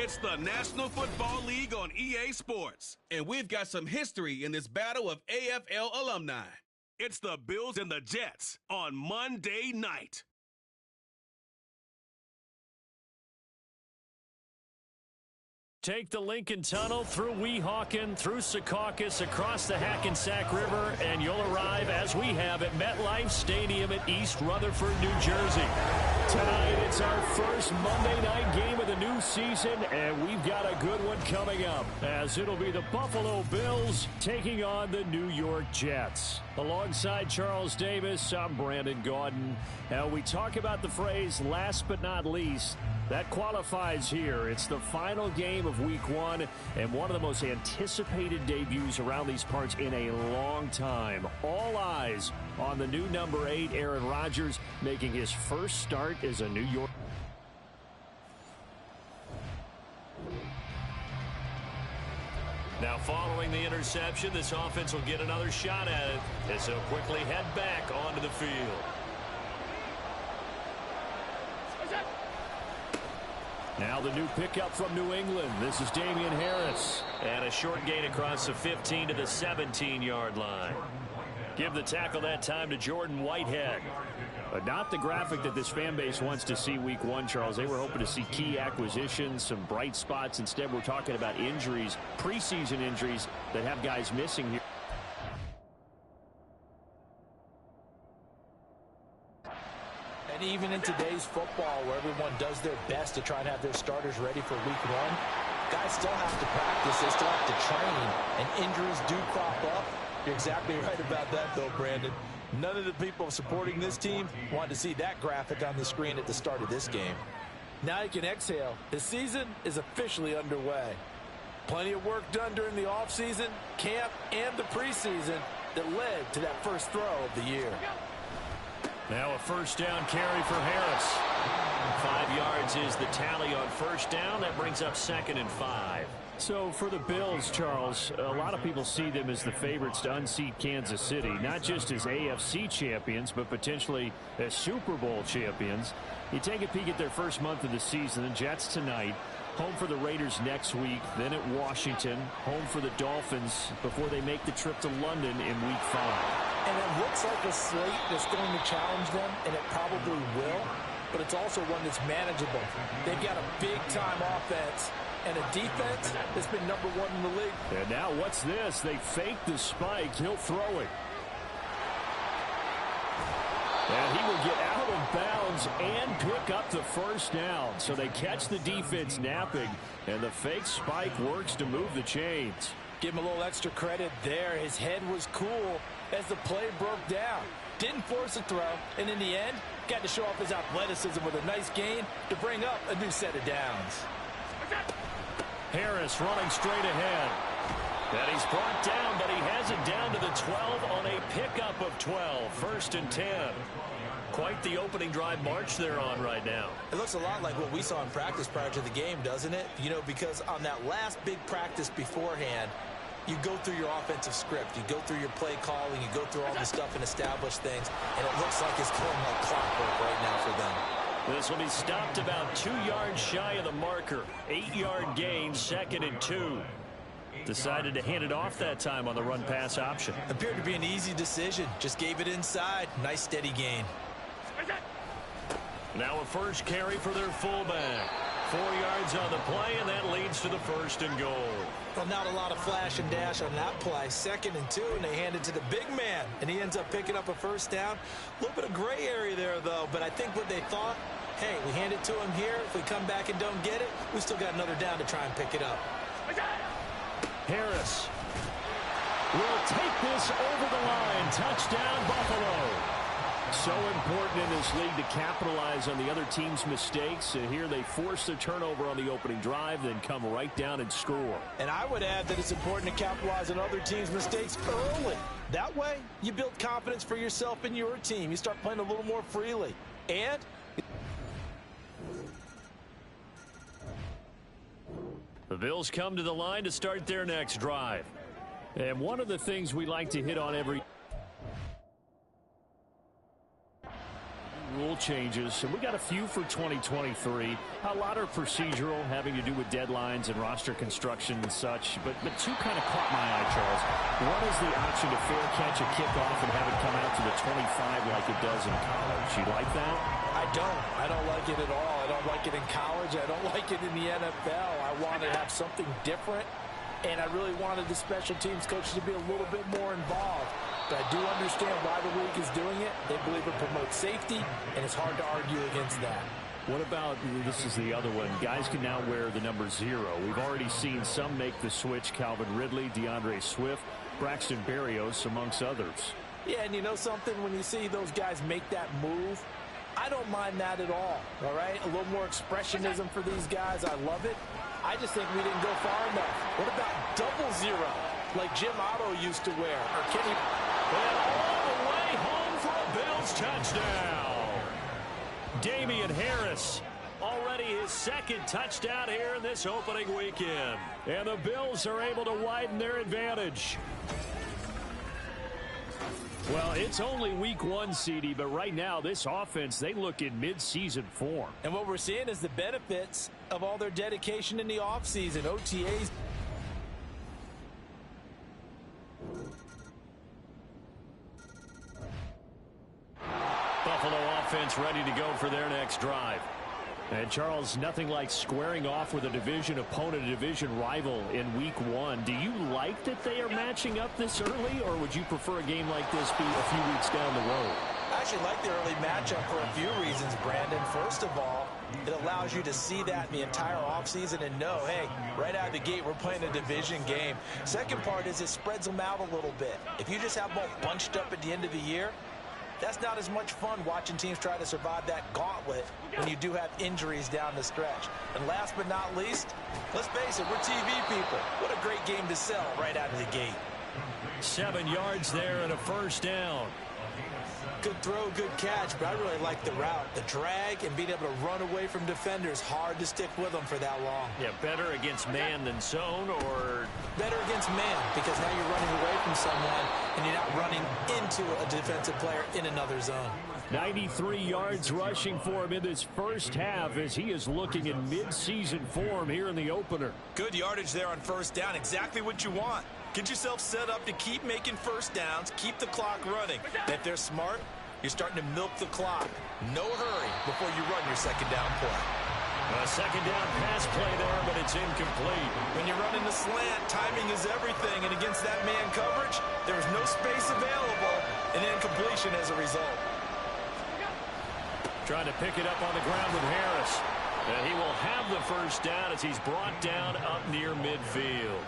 It's the National Football League on EA Sports, and we've got some history in this battle of AFL alumni. It's the Bills and the Jets on Monday night. Take the Lincoln Tunnel through Weehawken, through Secaucus, across the Hackensack River, and you'll arrive, as we have, at MetLife Stadium at East Rutherford, New Jersey. Tonight, it's our first Monday night game of the new season, and we've got a good one coming up, as it'll be the Buffalo Bills taking on the New York Jets. Alongside Charles Davis, I'm Brandon Gaudin. Now, we talk about the phrase last but not least. That qualifies here. It's the final game of Week 1 and one of the most anticipated debuts around these parts in a long time. All eyes on the new number 8, Aaron Rodgers, making his first start as a New York. Now, following the interception, this offense will get another shot at it as they'll quickly head back onto the field. Now the new pickup from New England. This is Damian Harris. And a short gain across the 15 to the 17-yard line. Give the tackle that time to Jordan Whitehead. But not the graphic that this fan base wants to see Week 1, Charles. They were hoping to see key acquisitions, some bright spots. Instead, we're talking about injuries, preseason injuries that have guys missing here. And even in today's football, where everyone does their best to try and have their starters ready for Week 1, guys still have to practice, they still have to train, and injuries do crop up. You're exactly right about that, though, Brandon. None of the people supporting this team wanted to see that graphic on the screen at the start of this game. Now you can exhale. The season is officially underway. Plenty of work done during the offseason, camp, and the preseason that led to that first throw of the year. Now a first down carry for Harris. 5 yards is the tally on first down. That brings up 2nd and 5. So for the Bills, Charles, a lot of people see them as the favorites to unseat Kansas City, not just as AFC champions, but potentially as Super Bowl champions. You take a peek at their first month of the season, the Jets tonight, home for the Raiders next week, then at Washington, home for the Dolphins before they make the trip to London in Week 5. And it looks like a slate that's going to challenge them, and it probably will, but it's also one that's manageable. They've got a big-time offense and a defense that's been number 1 in the league. And now what's this? They fake the spike. He'll throw it. And he will get out of bounds and pick up the first down. So they catch the defense napping, and the fake spike works to move the chains. Give him a little extra credit there. His head was cool as the play broke down. Didn't force a throw, and in the end, got to show off his athleticism with a nice gain to bring up a new set of downs. Harris running straight ahead. And he's brought down, but he has it down to the 12 on a pickup of 12. 1st and 10. Quite the opening drive march they're on right now. It looks a lot like what we saw in practice prior to the game, doesn't it? You know, because on that last big practice beforehand, you go through your offensive script, you go through your play calling, you go through all the stuff and establish things, and it looks like it's going like clockwork right now for them. This will be stopped about 2 yards shy of the marker. 8-yard gain, 2nd and 2. Decided to hand it off that time on the run-pass option. Appeared to be an easy decision. Just gave it inside. Nice steady gain. Now a first carry for their fullback. 4 yards on the play, and that leads to the 1st and goal. Well, not a lot of flash and dash on that play. 2nd and 2, and they hand it to the big man, and he ends up picking up a first down. A little bit of gray area there, though, but I think what they thought, hey, we hand it to him here. If we come back and don't get it, we still got another down to try and pick it up. Harris will take this over the line. Touchdown, Buffalo. So important in this league to capitalize on the other team's mistakes. And here they force the turnover on the opening drive, then come right down and score. And I would add that it's important to capitalize on other teams' mistakes early. That way, you build confidence for yourself and your team. You start playing a little more freely. And the Bills come to the line to start their next drive. And one of the things we like to hit on every rule changes, and we got a few for 2023. A lot are procedural, having to do with deadlines and roster construction and such, but two kind of caught my eye, Charles. One is the option to fair catch a kickoff and have it come out to the 25 like it does in college. You like that? I don't like it at all. I don't like it in college. I don't like it in the NFL. I want to have something different, and I really wanted the special teams coach to be a little bit more involved. But I do understand why the league is doing it. They believe it promotes safety, and it's hard to argue against that. What about, this is the other one, guys can now wear the number 0. We've already seen some make the switch, Calvin Ridley, DeAndre Swift, Braxton Berrios, amongst others. Yeah, and you know something? When you see those guys make that move, I don't mind that at all right? A little more expressionism for these guys. I love it. I just think we didn't go far enough. What about double 0, like Jim Otto used to wear? Or can he... And all the way home for a Bills touchdown. Damian Harris, already his second touchdown here in this opening weekend. And the Bills are able to widen their advantage. Well, it's only week 1, CD, but right now this offense, they look in mid-season form. And what we're seeing is the benefits of all their dedication in the offseason, OTAs. Buffalo offense ready to go for their next drive. And, Charles, nothing like squaring off with a division opponent, a division rival in week 1. Do you like that they are matching up this early, or would you prefer a game like this be a few weeks down the road? I actually like the early matchup for a few reasons, Brandon. First of all, it allows you to see that in the entire offseason and know, hey, right out of the gate, we're playing a division game. Second part is it spreads them out a little bit. If you just have them all bunched up at the end of the year, that's not as much fun watching teams try to survive that gauntlet when you do have injuries down the stretch. And last but not least, let's face it, we're TV people. What a great game to sell right out of the gate. 7 yards there and a first down. Good throw, good catch, but I really like the route. The drag and being able to run away from defenders, hard to stick with them for that long. Yeah, better against man than zone, or? Better against man, because now you're running away from someone and you're not running into a defensive player in another zone. 93 yards rushing for him in this first half as he is looking in mid-season form here in the opener. Good yardage there on first down, exactly what you want. Get yourself set up to keep making first downs, keep the clock running. And if they're smart, you're starting to milk the clock. No hurry before you run your second down play. A second down pass play there, but it's incomplete. When you're running the slant, timing is everything, and against that man coverage, there's no space available, and incompletion as a result. Trying to pick it up on the ground with Harris. And he will have the first down as he's brought down up near midfield.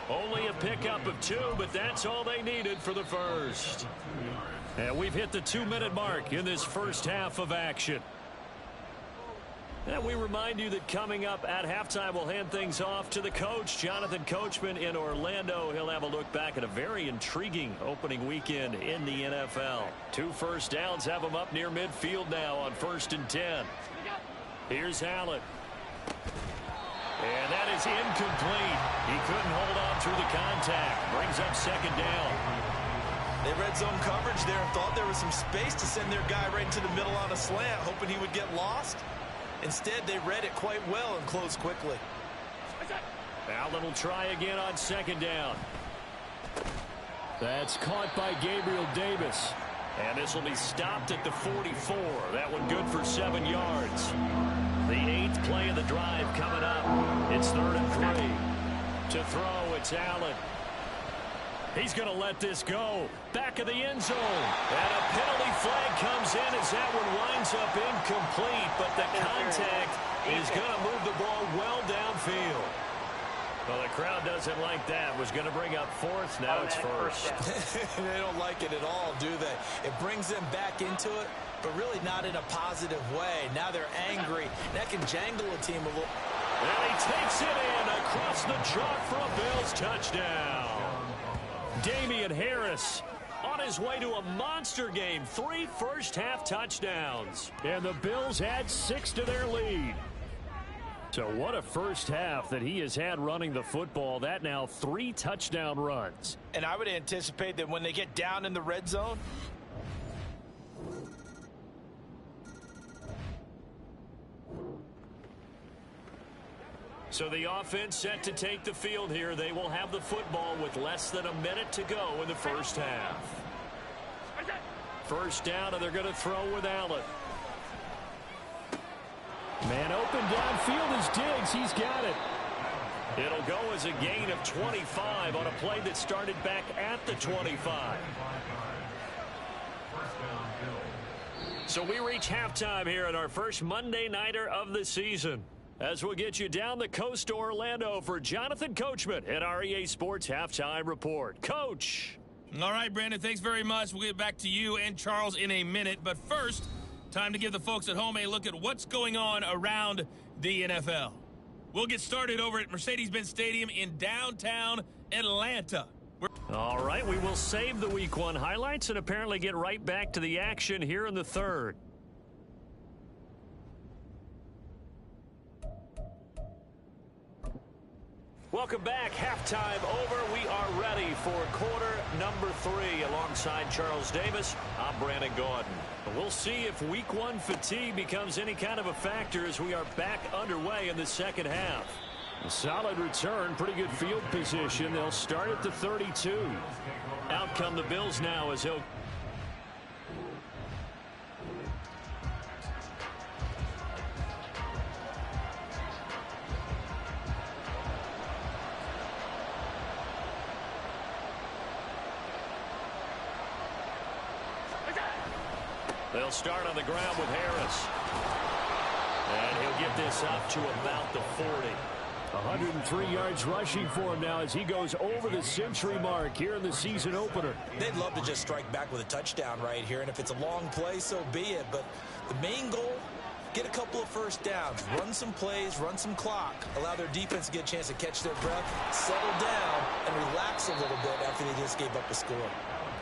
Only a pickup of 2, but that's all they needed for the first. And we've hit the 2-minute mark in this first half of action. And we remind you that coming up at halftime, we'll hand things off to the coach, Jonathan Coachman in Orlando. He'll have a look back at a very intriguing opening weekend in the NFL. 2 first downs have him up near midfield now on 1st and 10. Here's Allen. And that is incomplete. He couldn't hold on through the contact. Brings up second down. They read zone coverage there and thought there was some space to send their guy right into the middle on a slant, hoping he would get lost. Instead, they read it quite well and closed quickly. Allen will try again on second down. That's caught by Gabriel Davis. And this will be stopped at the 44. That one good for 7 yards. The 8th play of the drive coming up. It's 3rd and 3. To throw, it's Allen. He's going to let this go. Back of the end zone. And a penalty flag comes in as that one winds up incomplete. But the contact is going to move the ball well downfield. Well, the crowd doesn't like that. Was going to bring up 4th. Now it's 1st. They don't like it at all, do they? It brings them back into it, but really not in a positive way. Now they're angry. That can jangle a team a little. And he takes it in across the chalk for a Bills touchdown. Damian Harris on his way to a monster game. 3 first-half touchdowns. And the Bills add 6 to their lead. So what a first half that he has had running the football. That now 3 touchdown runs. And I would anticipate that when they get down in the red zone, So the offense set to take the field here. They will have the football with less than a minute to go in the first half. First down, and they're going to throw with Allen. Man open downfield is Diggs. He's got it. It'll go as a gain of 25 on a play that started back at the 25. So we reach halftime here at our first Monday Nighter of the season. As we'll get you down the coast to Orlando for Jonathan Coachman at our EA Sports Halftime Report. Coach. All right, Brandon, thanks very much. We'll get back to you and Charles in a minute. But first, time to give the folks at home a look at what's going on around the NFL. We'll get started over at Mercedes-Benz Stadium in downtown Atlanta. All right, we will save the Week 1 highlights and apparently get right back to the action here in the third. Welcome back. Halftime over. We are ready for quarter number 3. Alongside Charles Davis, I'm Brandon Gaudin. We'll see if Week 1 fatigue becomes any kind of a factor as we are back underway in the second half. A solid return, pretty good field position. They'll start at the 32. Out come the Bills now as he'll... They'll start on the ground with Harris. And he'll get this up to about the 40. 103 yards rushing for him now as he goes over the century mark here in the season opener. They'd love to just strike back with a touchdown right here, and if it's a long play, so be it. But the main goal, get a couple of first downs, run some plays, run some clock, allow their defense to get a chance to catch their breath, settle down, and relax a little bit after they just gave up a score.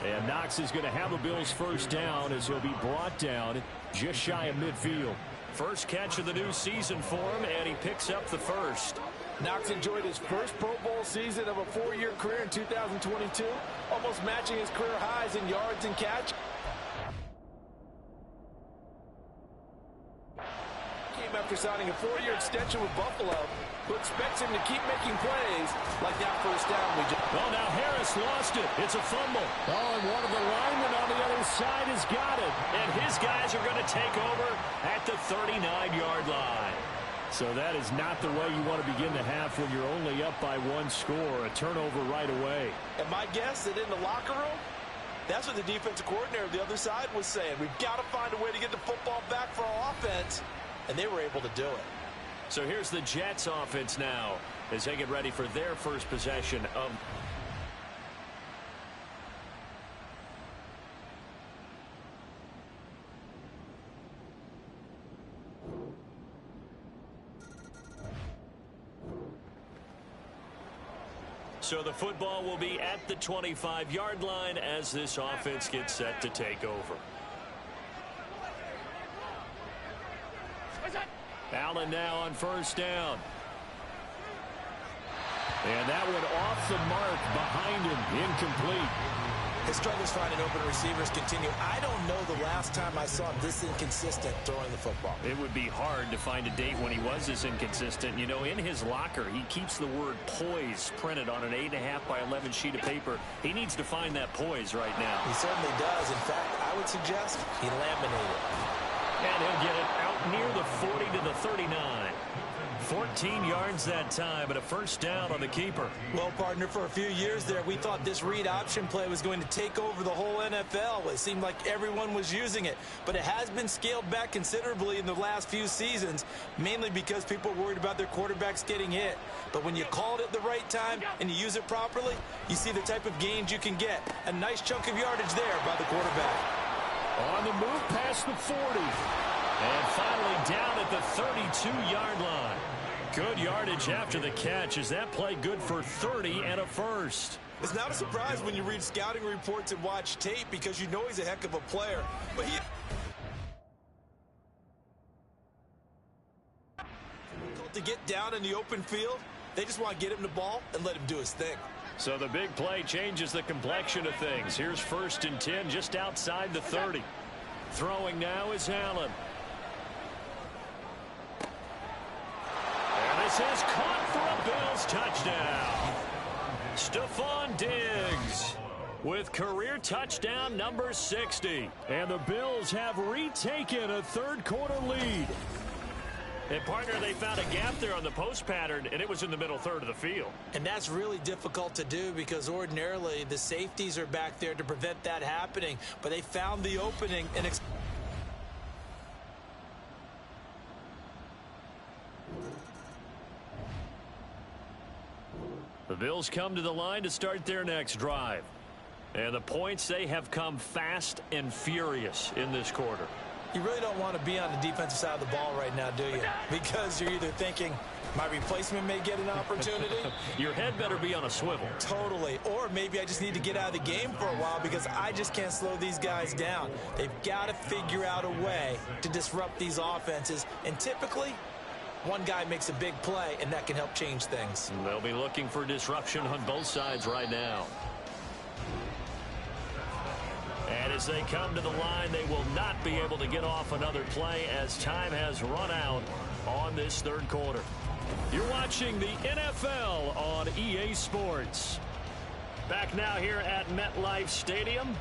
And Knox is going to have a Bills first down as he'll be brought down just shy of midfield. First catch of the new season for him, and he picks up the first. Knox enjoyed his first Pro Bowl season of a 4-year career in 2022, almost matching his career highs in yards and catch. Came after signing a 4-year extension with Buffalo, who expects him to keep making plays like that first down we just... Well, now Harris lost it. It's a fumble. Oh, and one of the linemen on the other side has got it. And his guys are going to take over at the 39-yard line. So that is not the way you want to begin the half when you're only up by 1 score. A turnover right away. And my guess that in the locker room, that's what the defensive coordinator of the other side was saying. We've got to find a way to get the football back for our offense. And they were able to do it. So here's the Jets offense now as they get ready for their first possession of... So the football will be at the 25-yard line as this offense gets set to take over. Allen now on first down. And that one off the mark behind him, incomplete. His struggles finding open receivers continue. I don't know the last time I saw him this inconsistent throwing the football. It would be hard to find a date when he was this inconsistent. You know, in his locker, he keeps the word poise printed on an 8.5 by 11 sheet of paper. He needs to find that poise right now. He certainly does. In fact, I would suggest he laminated. And he'll get it out near the 40 to the 39. 14 yards that time, and a first down on the keeper. Well, partner, for a few years there, we thought this read option play was going to take over the whole NFL. It seemed like everyone was using it, but it has been scaled back considerably in the last few seasons, mainly because people are worried about their quarterbacks getting hit. But when you call it at the right time and you use it properly, you see the type of gains you can get. A nice chunk of yardage there by the quarterback. On the move past the 40. And finally down at the 32-yard line. Good yardage after the catch. Is that play good for 30 and a first? It's not a surprise when you read scouting reports and watch tape because you know he's a heck of a player. But to get down in the open field, they just want to get him the ball and let him do his thing. So the big play changes the complexion of things. Here's 1st and 10 just outside the 30. Throwing now is Allen. And This is caught for a Bills touchdown. Stephon Diggs with career touchdown number 60. And the Bills have retaken a third-quarter lead. And, partner, they found a gap there on the post pattern, and it was in the middle third of the field. And that's really difficult to do because ordinarily the safeties are back there to prevent that happening. But they found the opening and the Bills come to the line to start their next drive. And the points, they have come fast and furious in this quarter. you really don't want to be on the defensive side of the ball right now, do you? Because you're either thinking, my replacement may get an opportunity. Your head better be on a swivel. Totally. Or maybe I just need to get out of the game for a while because I just can't slow these guys down. They've got to figure out a way to disrupt these offenses. And typically, one guy makes a big play, and that can help change things. They'll be looking for disruption on both sides right now. And as they come to the line, they will not be able to get off another play as time has run out on this third quarter. You're watching the NFL on EA Sports. Back now here at MetLife Stadium.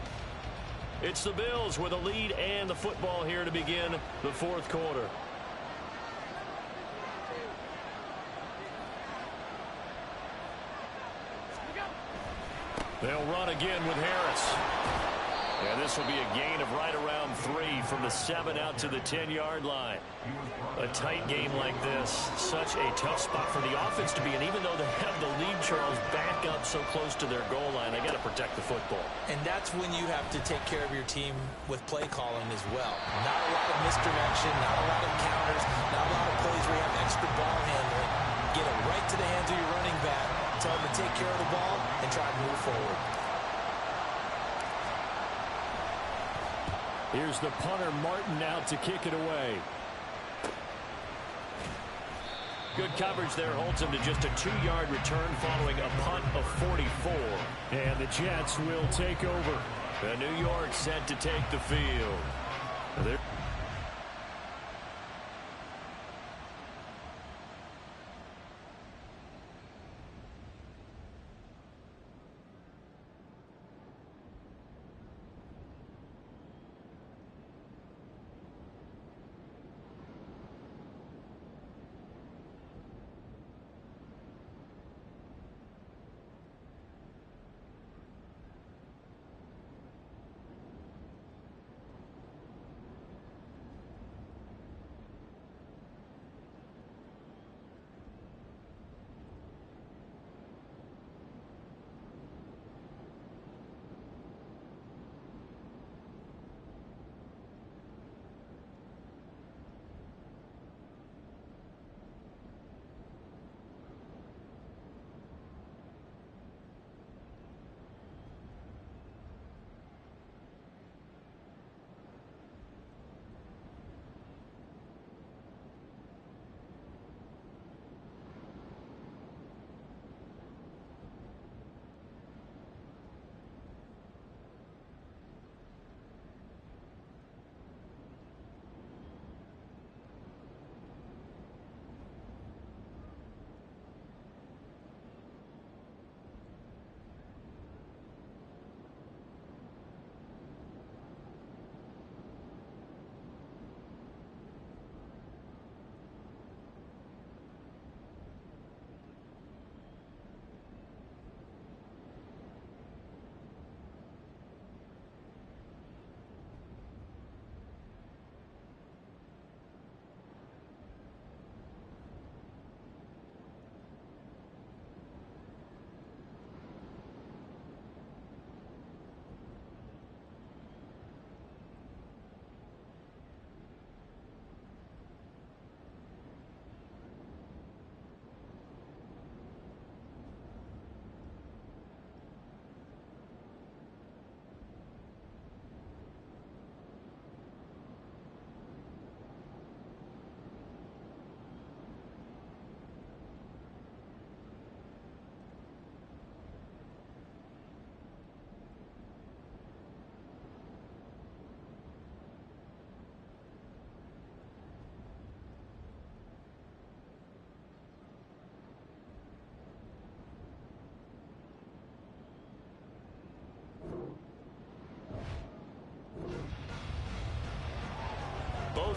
It's the Bills with a lead and the football here to begin the fourth quarter. They'll run again with Harris. And this will be a gain of right around 3 from the 7 out to the 10-yard line. A tight game like this, such a tough spot for the offense to be in. Even though they have the lead, Charles, back up so close to their goal line, they got to protect the football. And that's when you have to take care of your team with play calling as well. Not a lot of misdirection, not a lot of counters, not a lot of plays where you have extra ball handling. Get it right to the hands of your running back. Tell him to take care of the ball and try to move forward. Here's the punter, Martin, out to kick it away. Good coverage there holds him to just a 2-yard return following a punt of 44. And the Jets will take over. The New York set to take the field. They're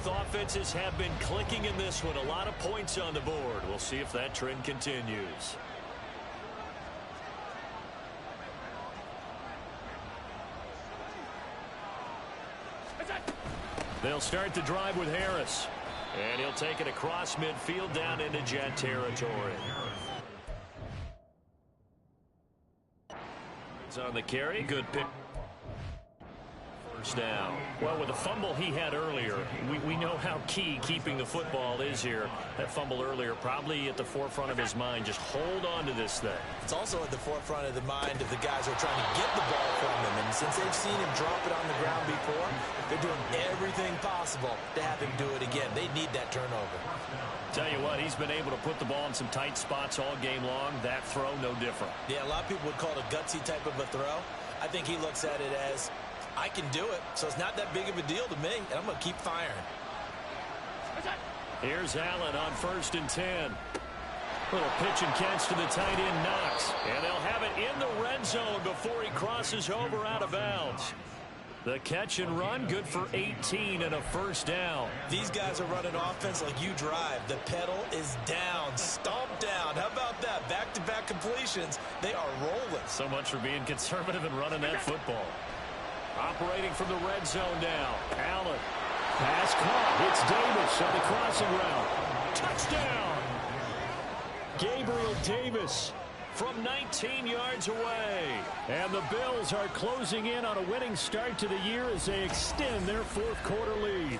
Both offenses have been clicking in this one. A lot of points on the board. We'll see if that trend continues. They'll start the drive with Harris. And he'll take it across midfield down into Jet territory. It's on the carry. Good pick. First down. Well, with the fumble he had earlier, we know how key keeping the football is here. That fumble earlier probably at the forefront of his mind. Just hold on to this thing. It's also at the forefront of the mind of the guys who are trying to get the ball from him. And since they've seen him drop it on the ground before, they're doing everything possible to have him do it again. They need that turnover. Tell you what, he's been able to put the ball in some tight spots all game long. That throw, no different. Yeah, a lot of people would call it a gutsy type of a throw. I think he looks at it as, I can do it, so it's not that big of a deal to me, and I'm going to keep firing. Here's Allen on 1st and 10. Little pitch and catch to the tight end, Knox. And they'll have it in the red zone before he crosses over out of bounds. The catch and run, good for 18 and a first down. These guys are running offense like you drive. The pedal is down, stomp down. How about that? Back-to-back completions. They are rolling. So much for being conservative and running that football. Operating from the red zone now. Allen. Pass caught. Hits Davis on the crossing route. Touchdown. Gabriel Davis from 19 yards away. And the Bills are closing in on a winning start to the year as they extend their fourth quarter lead.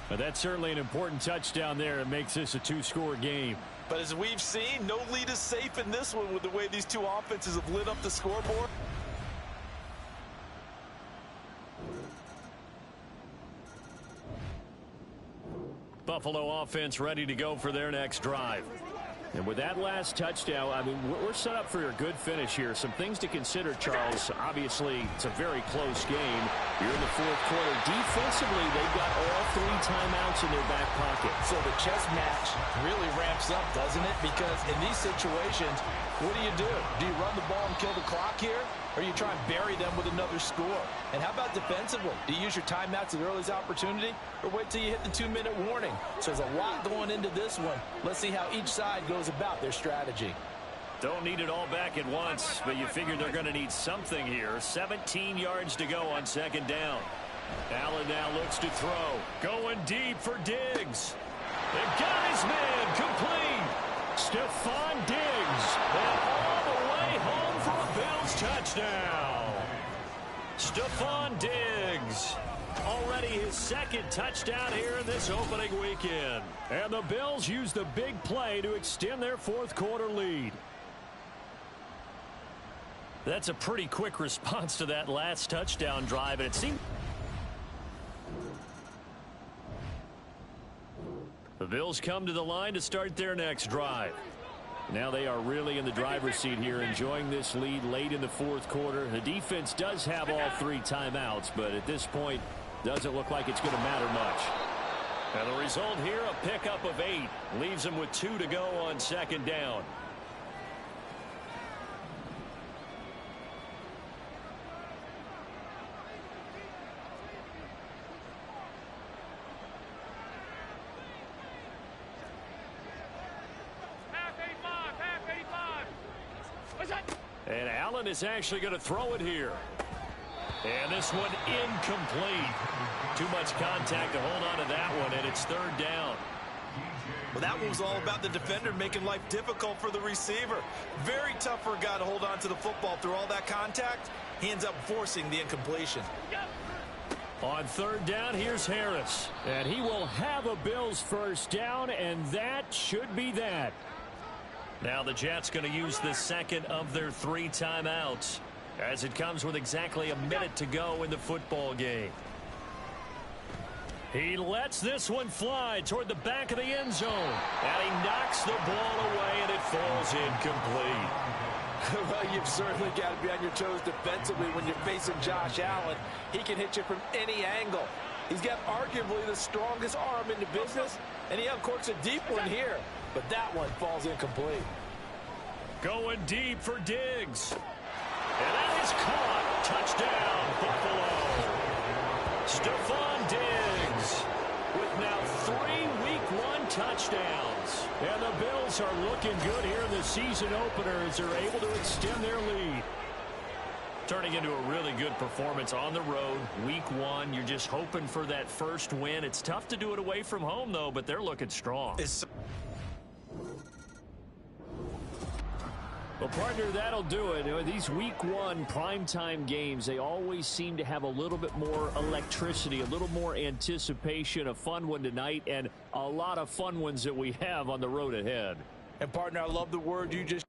But that's certainly an important touchdown there. It makes this a two-score game. But as we've seen, no lead is safe in this one with the way these two offenses have lit up the scoreboard. Buffalo offense ready to go for their next drive. And with that last touchdown, I mean, we're set up for a good finish here. Some things to consider, Charles. Obviously, it's a very close game. You're in the fourth quarter. Defensively, they've got all 3 timeouts in their back pocket. So the chess match really ramps up, doesn't it? Because in these situations, what do? Do you run the ball and kill the clock here? Or you try and bury them with another score? And how about defensively? Do you use your timeouts at the earliest opportunity? Or wait till you hit the 2-minute warning? So there's a lot going into this one. Let's see how each side goes about their strategy. Don't need it all back at once, but you figure they're going to need something here. 17 yards to go on 2nd down. Allen now looks to throw. Going deep for Diggs. The guy's man complete. Stephon Diggs. And all the way home for a Bills touchdown. Stephon Diggs. Already his 2nd touchdown here in this opening weekend. And the Bills use the big play to extend their fourth quarter lead. That's a pretty quick response to that last touchdown drive, and it seemed the Bills come to the line to start their next drive. Now they are really in the driver's seat here, enjoying this lead late in the fourth quarter. The defense does have all 3 timeouts, but at this point, doesn't look like it's going to matter much. And the result here, a pickup of 8. Leaves them with 2 to go on 2nd down. And Allen is actually going to throw it here. And this one incomplete. Too much contact to hold on to that one, and it's 3rd down. Well, that one was all about the defender making life difficult for the receiver. Very tough for a guy to hold on to the football through all that contact. He ends up forcing the incompletion. On 3rd down, here's Harris. And he will have a Bills first down, and that should be that. Now the Jets going to use the 2nd of their 3 timeouts, as it comes with exactly a minute to go in the football game. He lets this one fly toward the back of the end zone. And he knocks the ball away, and it falls incomplete. Well, you've certainly got to be on your toes defensively when you're facing Josh Allen. He can hit you from any angle. He's got arguably the strongest arm in the business, and he uncorks a deep one here. But that one falls incomplete. Going deep for Diggs. And that is caught. Touchdown, Buffalo. Stephon Diggs. touchdowns. And the Bills are looking good here in the season opener as they're able to extend their lead. Turning into a really good performance on the road. Week 1, you're just hoping for that first win. It's tough to do it away from home, though, but they're looking strong. Well, partner, that'll do it. These Week 1 primetime games, they always seem to have a little bit more electricity, a little more anticipation. A fun one tonight, and a lot of fun ones that we have on the road ahead. And, partner, I love the word you just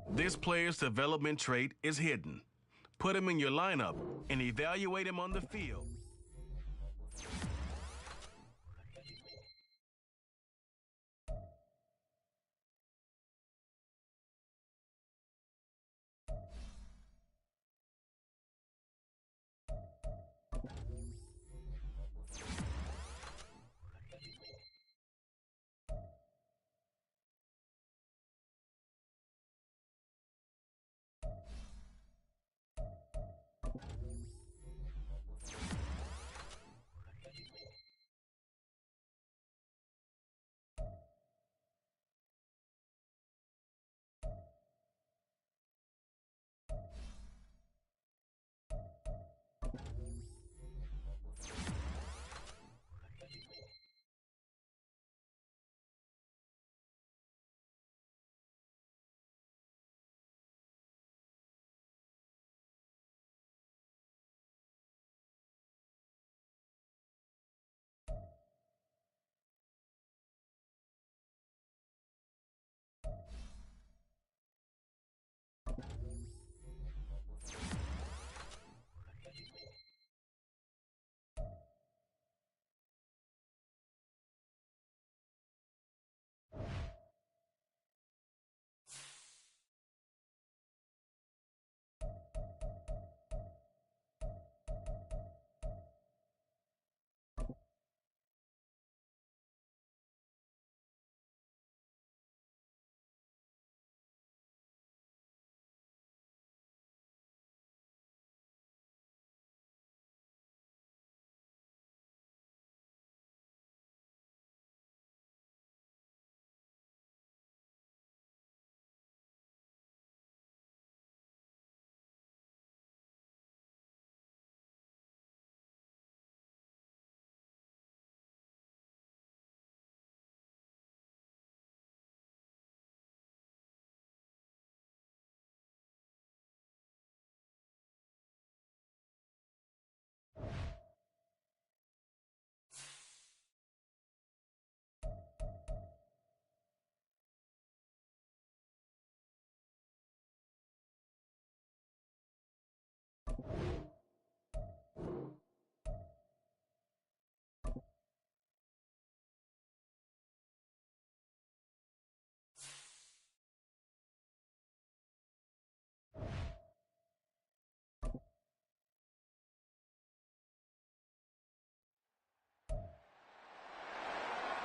This player's development trait is hidden. Put him in your lineup and evaluate him on the field.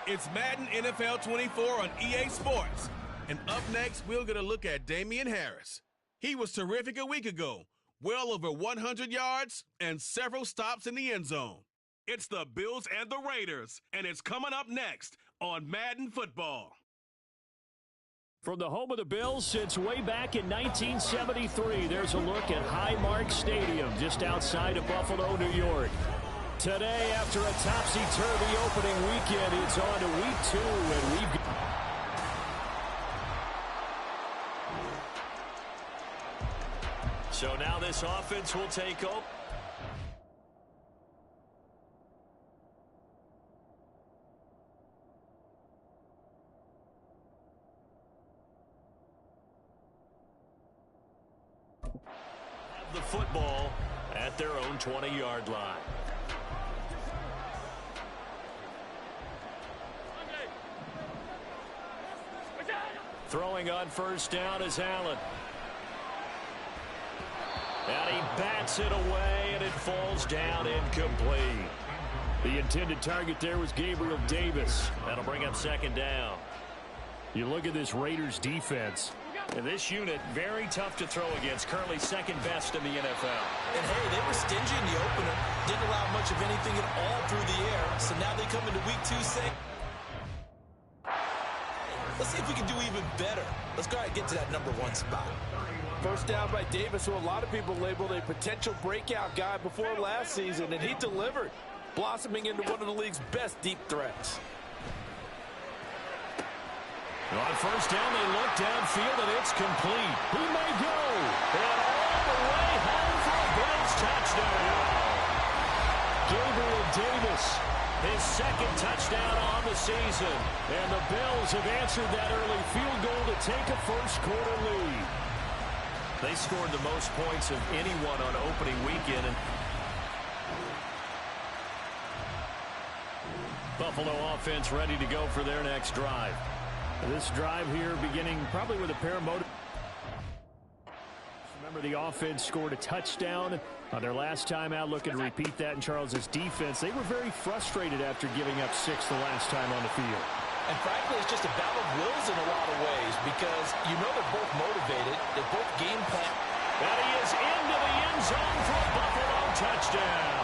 It's Madden NFL 24 on EA Sports. And up next, we'll get a look at Damian Harris. He was terrific a week ago, well over 100 yards and several stops in the end zone. It's the Bills and the Raiders, and it's coming up next on Madden Football. From the home of the Bills since way back in 1973, there's a look at Highmark Stadium just outside of Buffalo, New York. Today, after a topsy-turvy opening weekend, it's on to week 2, and we've... So now this offense will take over. The football at their own 20-yard line. Throwing on first down is Allen. And he bats it away, and it falls down incomplete. The intended target there was Gabriel Davis. That'll bring up second down. You look at this Raiders defense. And this unit, very tough to throw against. Currently second best in the NFL. And, hey, they were stingy in the opener. Didn't allow much of anything at all through the air. So now they come into week 2 saying, let's see if we can do even better. Let's go ahead and get to that number 1 spot. First down by Davis, who a lot of people labeled a potential breakout guy before last season, and he delivered, blossoming into one of the league's best deep threats. On first down, they look downfield, and it's complete. He may go. And all the way home for a Bills touchdown. Gabriel Davis, his second touchdown on the season. And the Bills have answered that early field goal to take a first-quarter lead. They scored the most points of anyone on opening weekend. And Buffalo offense ready to go for their next drive. This drive here beginning probably with a pair of motivations. Remember, the offense scored a touchdown on their last time out. Looking to repeat that in Charles's defense. They were very frustrated after giving up 6 the last time on the field. And frankly, it's just a battle of wills in a lot of ways because you know they're both motivated. They both game plan. And he is into the end zone for a Buffalo touchdown.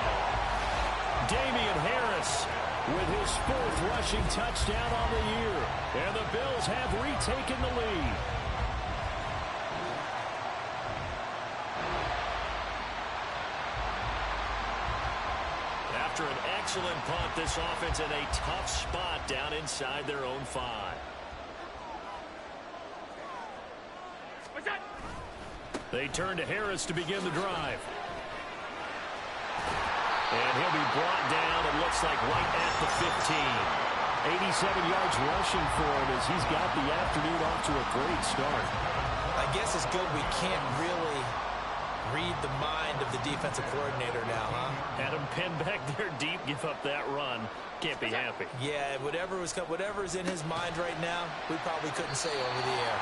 Damian Harris with his 4th rushing touchdown on the year. And the Bills have retaken the lead. After an excellent punt, this offense in a tough spot down inside their own 5. They turn to Harris to begin the drive. And he'll be brought down, it looks like right at the 15. 87 yards rushing for him as he's got the afternoon off to a great start. I guess it's good we can't really read the mind of the defensive coordinator now, huh? Had him pinned back there deep, give up that run. Can't be happy. Yeah, whatever's in his mind right now, we probably couldn't say over the air.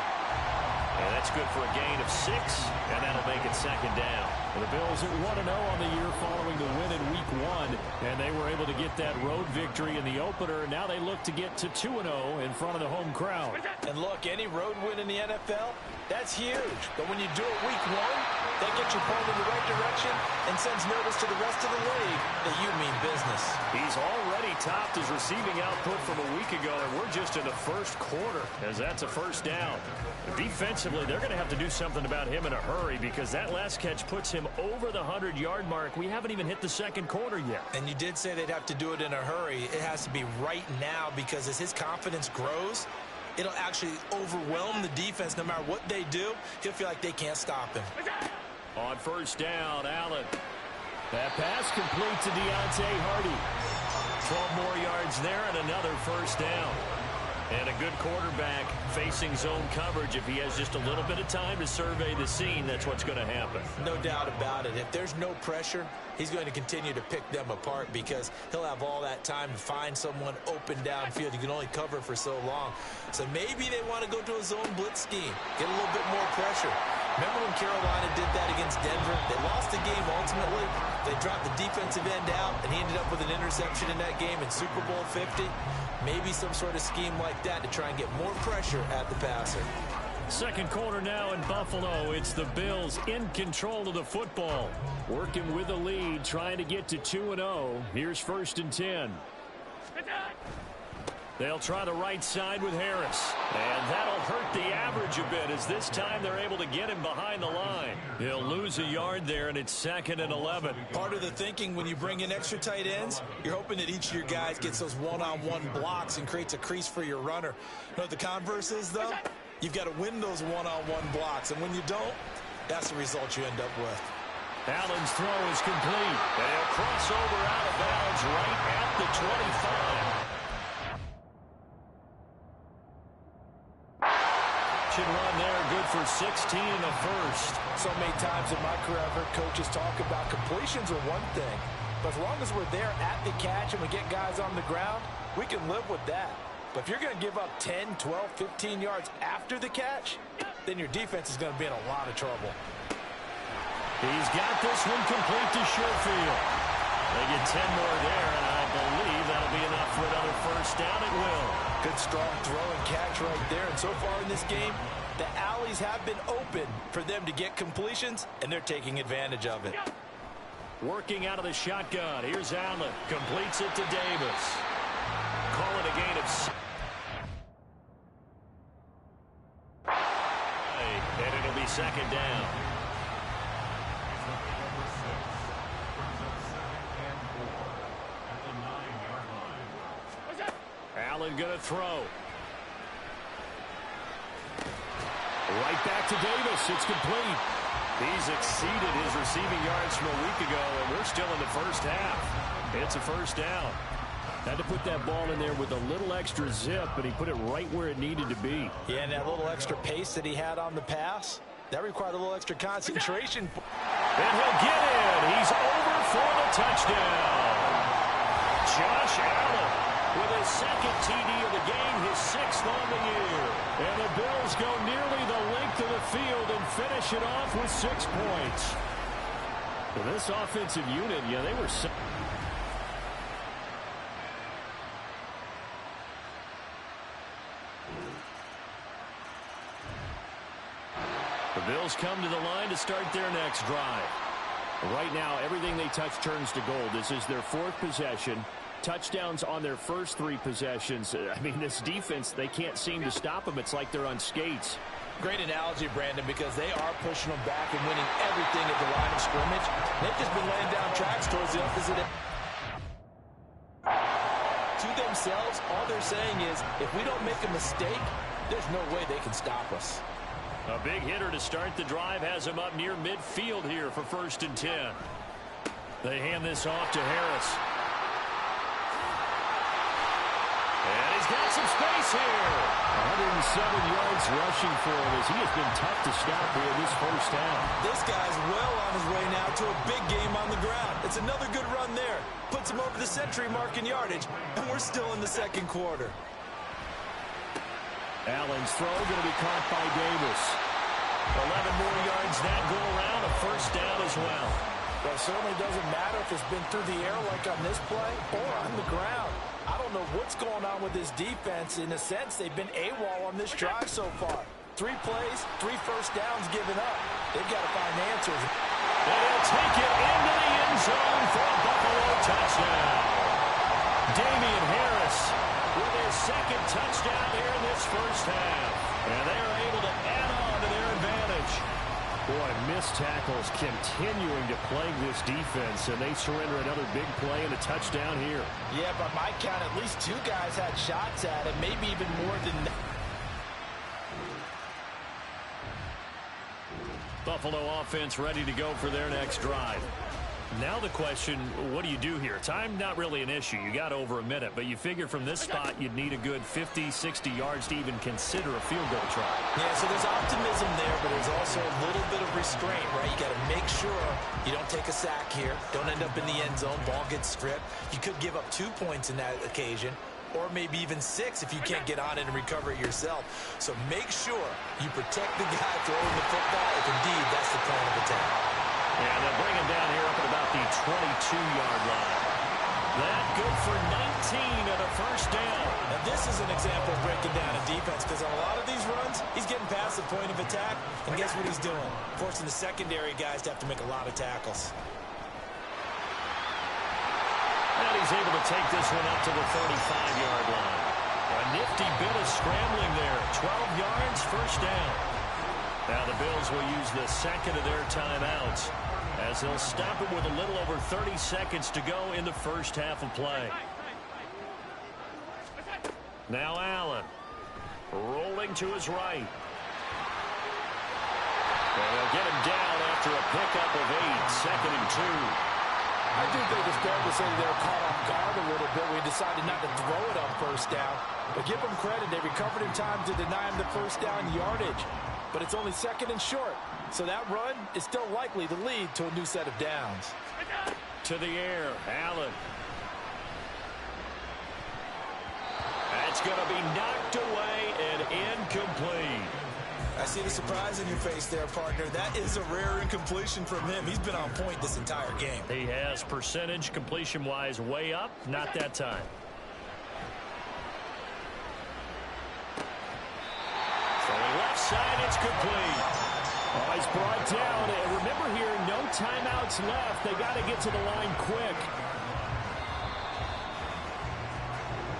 And that's good for a gain of 6, and that'll make it 2nd down. The Bills at 1-0 on the year following the win in Week 1, and they were able to get that road victory in the opener. Now they look to get to 2-0 in front of the home crowd. And look, any road win in the NFL, that's huge. But when you do it Week 1, that gets you pulled in the right direction and sends notice to the rest of the league that you mean business. He's already topped his receiving output from a week ago, and we're just in the first quarter as that's a 1st down. Defensively, they're going to have to do something about him in a hurry because that last catch puts him over the 100-yard mark. We haven't even hit the 2nd quarter yet. And you did say they'd have to do it in a hurry. It has to be right now because as his confidence grows, it'll actually overwhelm the defense. No matter what they do, he'll feel like they can't stop him. On 1st down, Allen. That pass complete to Deontay Hardy. 12 more yards there and another 1st down. And a good quarterback facing zone coverage. If he has just a little bit of time to survey the scene, that's what's going to happen. No doubt about it. If there's no pressure, he's going to continue to pick them apart because he'll have all that time to find someone open downfield. You can only cover for so long. So maybe they want to go to a zone blitz scheme, get a little bit more pressure. Remember when Carolina did that against Denver? They lost the game ultimately. They dropped the defensive end out, and he ended up with an interception in that game in Super Bowl 50. Maybe some sort of scheme like that to try and get more pressure at the passer. 2nd quarter now in Buffalo. It's the Bills in control of the football. Working with the lead, trying to get to 2-0. Here's 1st and 10. They'll try the right side with Harris. And that'll hurt the average a bit as this time they're able to get him behind the line. He'll lose a yard there, and it's 2nd and 11. Part of the thinking when you bring in extra tight ends, you're hoping that each of your guys gets those one-on-one blocks and creates a crease for your runner. You know what the converse is, though? You've got to win those one-on-one blocks, and when you don't, that's the result you end up with. Allen's throw is complete. And he'll cross over out of bounds right at the 25. Run there, good for 16 in the 1st. So many times in my career, I've heard coaches talk about completions are one thing, but as long as we're there at the catch and we get guys on the ground, we can live with that. But if you're going to give up 10, 12, 15 yards after the catch, then your defense is going to be in a lot of trouble. He's got this one complete to Sherfield. They get 10 more there, and I believe that'll be enough for another 1st down. It will. Good strong throw and catch right there. And so far in this game, the alleys have been open for them to get completions, and they're taking advantage of it. Working out of the shotgun. Here's Allen. Completes it to Davis. Call it a gain of 6. And it'll be 2nd down. Allen going to throw. Right back to Davis. It's complete. He's exceeded his receiving yards from a week ago, and we're still in the 1st half. It's a 1st down. Had to put that ball in there with a little extra zip, but he put it right where it needed to be. Yeah, and that little extra pace that he had on the pass, That required a little extra concentration. And he'll get in. He's over for the touchdown. Josh Allen with his second TD of the game, his 6th on the year. And the Bills go nearly the length of the field and finish it off with 6 points. Well, this offensive unit, yeah, they were... The Bills come to the line to start their next drive. Right now, everything they touch turns to gold. This is their 4th possession. Touchdowns on their first 3 possessions. I mean, this defense, they can't seem to stop them. It's like they're on skates. Great analogy, Brandon, because they are pushing them back and winning everything at the line of scrimmage. They've just been laying down tracks towards the opposite end. To themselves, all they're saying is, if we don't make a mistake, there's no way they can stop us. A big hitter to start the drive has him up near midfield here for 1st and 10. They hand this off to Harris. And he's got some space here. 107 yards rushing for him as he has been tough to stop here in this first half. This guy's well on his way now to a big game on the ground. It's another good run there. Puts him over the century mark in yardage, and we're still in the 2nd quarter. Allen's throw going to be caught by Davis. 11 more yards that go around, a 1st down as well. Well, it certainly doesn't matter if it's been through the air like on this play or on the ground. I don't know what's going on with this defense. In a sense, they've been AWOL on this drive so far. 3 plays, 3 first downs given up. They've got to find answers. And he'll take it into the end zone for a Buffalo touchdown. Damian Harris with his 2nd touchdown here in this first half. And they are able to add on to their advantage. Boy, missed tackles continuing to plague this defense, and they surrender another big play and a touchdown here. Yeah, by my count, at least 2 guys had shots at it, maybe even more than that. Buffalo offense ready to go for their next drive. Now the question, what do you do here? Time, not really an issue. You got over a minute, but you figure from this spot you'd need a good 50, 60 yards to even consider a field goal try. Yeah, so there's optimism there, but there's also a little bit of restraint, right? You got to make sure you don't take a sack here, don't end up in the end zone, ball gets stripped. You could give up 2 points in that occasion, or maybe even 6 if you can't get on it and recover it yourself. So make sure you protect the guy throwing the football if indeed that's the plan of attack. And they'll bring him down here up at about the 22-yard line. That good for 19 and a 1st down. Now this is an example of breaking down a defense, because on a lot of these runs, he's getting past the point of attack, and guess what he's doing? Forcing the secondary guys to have to make a lot of tackles. And he's able to take this one up to the 35-yard line. A nifty bit of scrambling there. 12 yards, 1st down. Now the Bills will use the 2nd of their timeouts as they'll stop it with a little over 30 seconds to go in the first half of play. Now Allen rolling to his right. And they'll get him down after a pickup of 8, 2nd and 2. I do think it's fair to say they were caught off guard a little bit. We decided not to throw it on 1st down. But give them credit. They recovered in time to deny him the 1st down yardage. But it's only 2nd and short. So that run is still likely to lead to a new set of downs. To the air, Allen. That's going to be knocked away and incomplete. I see the surprise in your face there, partner. That is a rare incompletion from him. He's been on point this entire game. He has percentage completion-wise way up. Not that time. Left side, it's complete. Oh, he's brought down. And remember here, no timeouts left. They got to get to the line quick.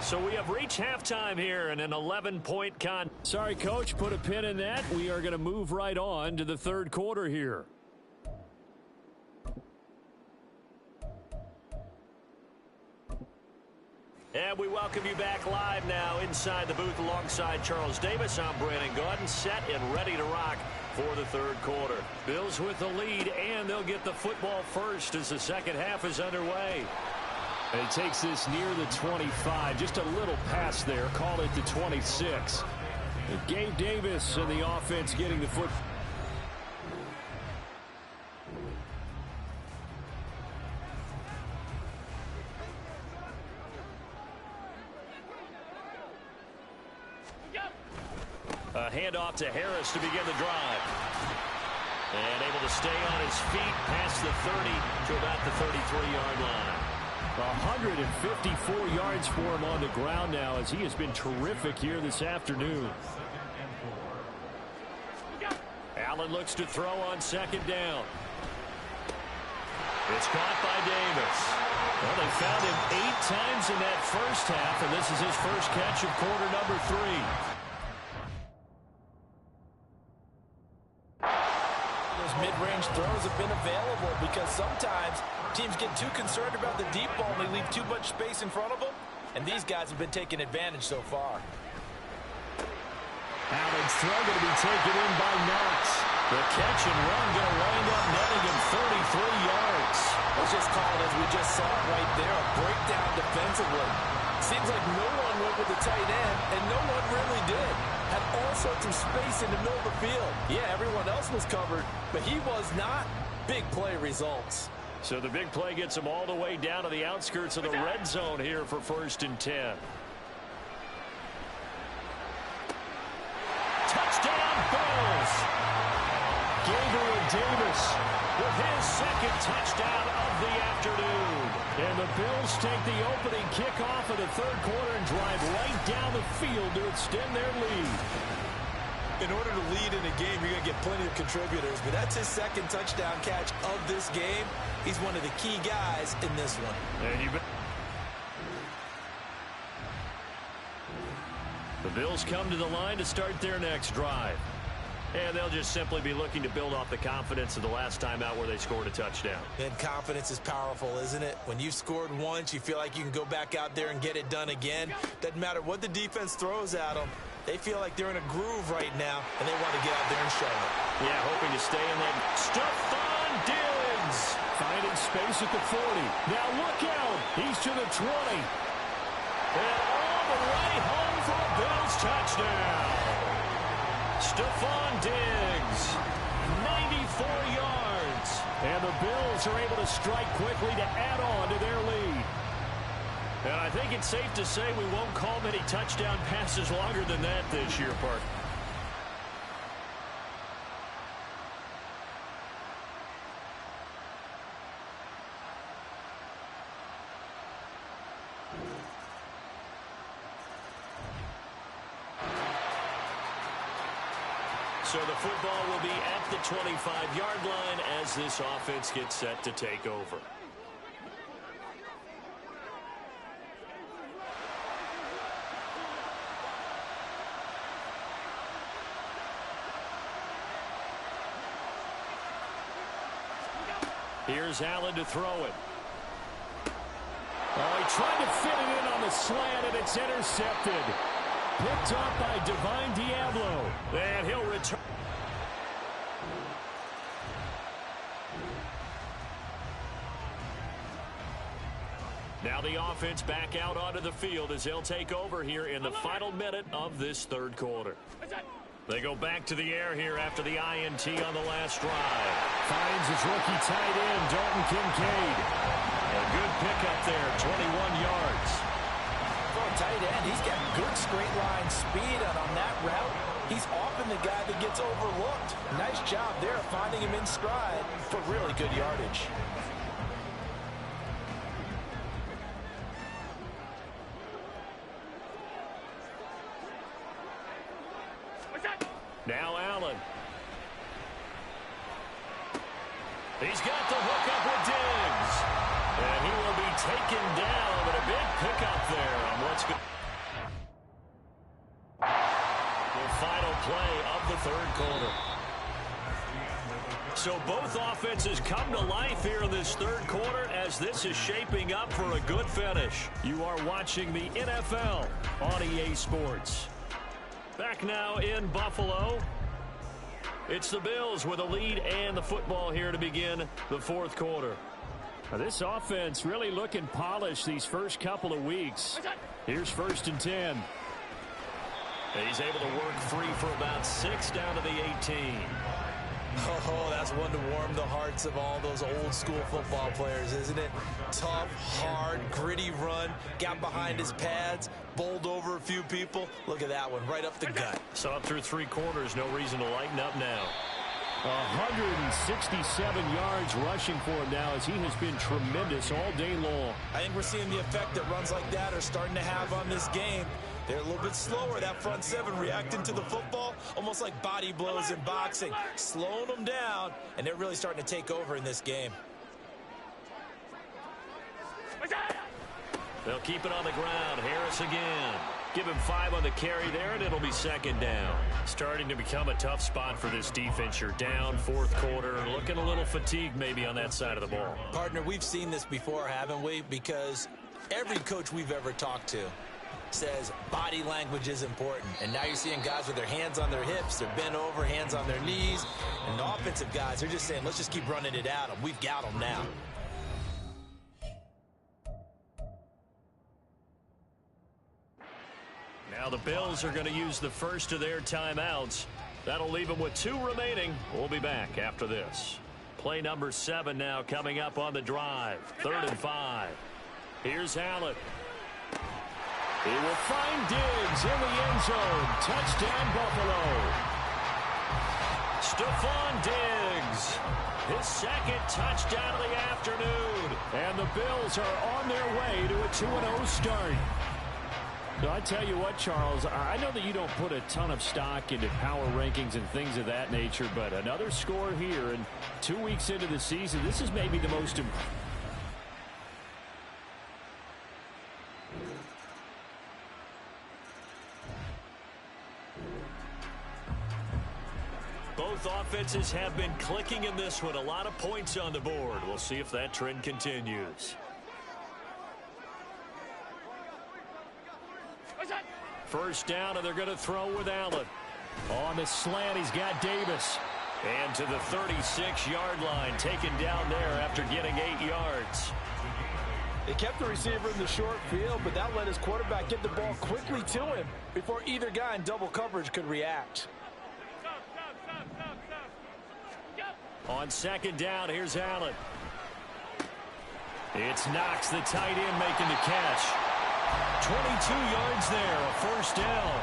So we have reached halftime here in an 11-point con. Sorry, Coach, put a pin in that. We are going to move right on to the 3rd quarter here. And we welcome you back live now inside the booth alongside Charles Davis. I'm Brandon Gaudin, set and ready to rock for the 3rd quarter. Bills with the lead, and they'll get the football first as the 2nd half is underway. And he takes this near the 25, just a little pass there, call it the 26. Gabe Davis and the offense getting the foot. A handoff to Harris to begin the drive. And able to stay on his feet past the 30 to about the 33-yard line. 154 yards for him on the ground now as he has been terrific here this afternoon. Allen looks to throw on second down. It's caught by Davis. Well, they found him 8 times in that first half, and this is his first catch of quarter number 3. Those mid-range throws have been available because sometimes teams get too concerned about the deep ball and they leave too much space in front of them, and these guys have been taking advantage so far. Allen's throw going to be taken in by Knox. The catch and run going to wind up netting him 33 yards. Let's just call it as we just saw it right there, a breakdown defensively. Seems like no one went with the tight end, and no one really did. Had all sorts of space in the middle of the field. Yeah, everyone else was covered, but he was not. Big play results. So the big play gets him all the way down to the outskirts of the red zone here for 1st and 10. Touchdown, Bills! Gabriel Davis with his second touchdown of the afternoon. And the Bills take the opening kickoff of the 3rd quarter and drive right down the field to extend their lead. In order to lead in a game, you're going to get plenty of contributors, but that's his second touchdown catch of this game. He's one of the key guys in this one. The Bills come to the line to start their next drive. And they'll just simply be looking to build off the confidence of the last time out where they scored a touchdown. And confidence is powerful, isn't it? When you've scored once, you feel like you can go back out there and get it done again. Doesn't matter what the defense throws at them. They feel like they're in a groove right now, and they want to get out there and show it. Yeah, hoping to stay in that. Stephon Diggs finding space at the 40. Now look out. He's to the 20. And all the way home for a Bills touchdown. Stephon Diggs, 94 yards. And the Bills are able to strike quickly to add on to their lead. And I think it's safe to say we won't call many touchdown passes longer than that this year, Park. So the football will be at the 25-yard line as this offense gets set to take over. Here's Allen to throw it. Oh, he tried to fit it in on the slant, and it's intercepted. Picked up by Divine Diablo. And he'll return. Now the offense back out onto the field as they'll take over here in the final minute of this 3rd quarter. They go back to the air here after the INT on the last drive. Finds his rookie tight end, Dalton Kincaid. A good pickup there, 21 yards. For a tight end, he's got good straight line speed, and on that route, he's often the guy that gets overlooked. Nice job there finding him in stride for really good yardage. Now Allen. He's got the hook up with Diggs. And he will be taken down, but a big pickup there on what's good. The final play of the 3rd quarter. So both offenses come to life here in this 3rd quarter as this is shaping up for a good finish. You are watching the NFL on EA Sports. Back now in Buffalo. It's the Bills with a lead and the football here to begin the 4th quarter. Now this offense really looking polished these first couple of weeks. Here's 1st and 10. He's able to work free for about 6 down to the 18. Oh, that's one to warm the hearts of all those old school football players, isn't it? Tough, hard, gritty run, got behind his pads, bowled over a few people. Look at that one, right up the gut. So up through 3 quarters, no reason to lighten up now. 167 yards rushing for him now as he has been tremendous all day long. I think we're seeing the effect that runs like that are starting to have on this game. They're a little bit slower, that front seven, reacting to the football, almost like body blows in boxing, slowing them down, and they're really starting to take over in this game. They'll keep it on the ground. Harris again. Give him 5 on the carry there, and it'll be 2nd down. Starting to become a tough spot for this defense. You're down 4th quarter, looking a little fatigued maybe on that side of the ball. Partner, we've seen this before, haven't we? Because every coach we've ever talked to says body language is important. And now you're seeing guys with their hands on their hips, they're bent over, hands on their knees. And the offensive guys, they're just saying, let's just keep running it at them. We've got them now. Now the Bills are going to use the first of their timeouts. That'll leave them with 2 remaining. We'll be back after this. Play number 7 now coming up on the drive. 3rd and 5. Here's Allen. He will find Diggs in the end zone. Touchdown, Buffalo. Stephon Diggs. His 2nd touchdown of the afternoon. And the Bills are on their way to a 2-0 start. So I tell you what, Charles, I know that you don't put a ton of stock into power rankings and things of that nature, but another score here, and 2 weeks into the season, this is maybe the most important. Both offenses have been clicking in this one. A lot of points on the board. We'll see if that trend continues. First down, and they're going to throw with Allen. On the slant, he's got Davis. And to the 36-yard line, taken down there after getting 8 yards. They kept the receiver in the short field, but that let his quarterback get the ball quickly to him before either guy in double coverage could react. On 2nd down, here's Allen. It's Knox, the tight end, making the catch. 22 yards there, a 1st down.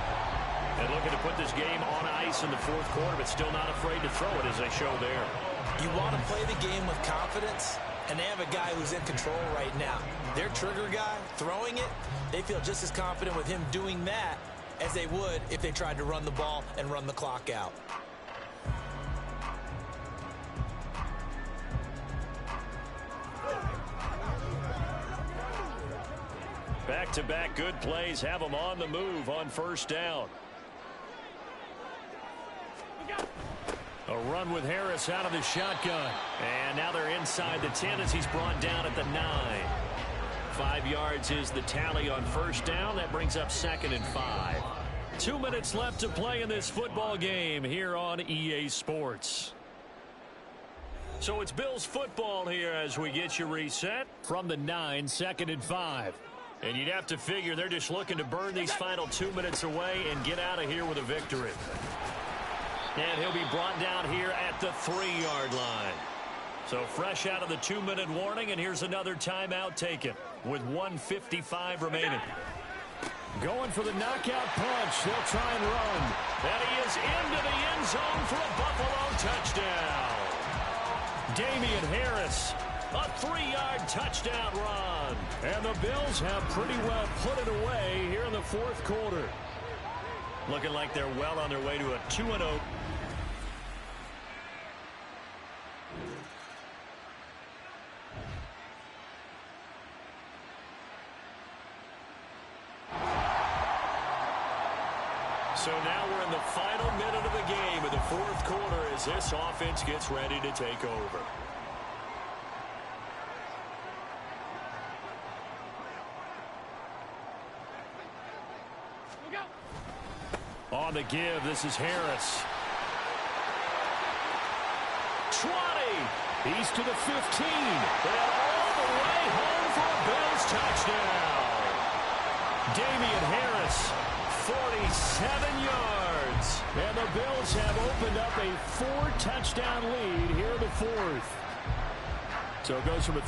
And looking to put this game on ice in the 4th quarter, but still not afraid to throw it as they show there. You want to play the game with confidence, and they have a guy who's in control right now. Their trigger guy, throwing it, they feel just as confident with him doing that as they would if they tried to run the ball and run the clock out. Back-to-back good plays have them on the move on 1st down. A run with Harris out of the shotgun. And now they're inside the 10 as he's brought down at the 9. 5 yards is the tally on 1st down. That brings up 2nd and 5. 2 minutes left to play in this football game here on EA Sports. So it's Bills football here as we get you reset. From the 9, 2nd and 5. And you'd have to figure they're just looking to burn these final 2 minutes away and get out of here with a victory. And he'll be brought down here at the 3-yard line. So fresh out of the 2-minute warning, and here's another timeout taken with 1:55 remaining. Going for the knockout punch. They'll try and run. And he is into the end zone for a Buffalo touchdown. Damian Harris, a 3-yard touchdown run. And the Bills have pretty well put it away here in the 4th quarter. Looking like they're well on their way to a 2-0. So now we're in the final minute of the game in the 4th quarter as this offense gets ready to take over. On the give, this is Harris. 20. He's to the 15. And all the way home for a Bills touchdown. Damian Harris, 47 yards. points. And the Bills have opened up a 4-touchdown lead here in the fourth. So it goes from a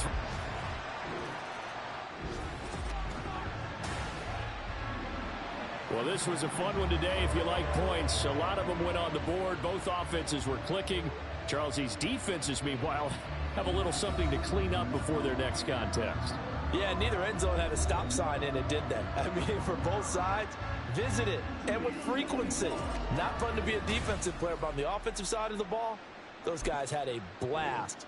Well, this was a fun one today if you like points. A lot of them went on the board. Both offenses were clicking. Charles, these defenses, meanwhile, have a little something to clean up before their next contest. Yeah, neither end zone had a stop sign in it, did they? I mean, for both sides, visit it, and with frequency. Not fun to be a defensive player, but on the offensive side of the ball, those guys had a blast.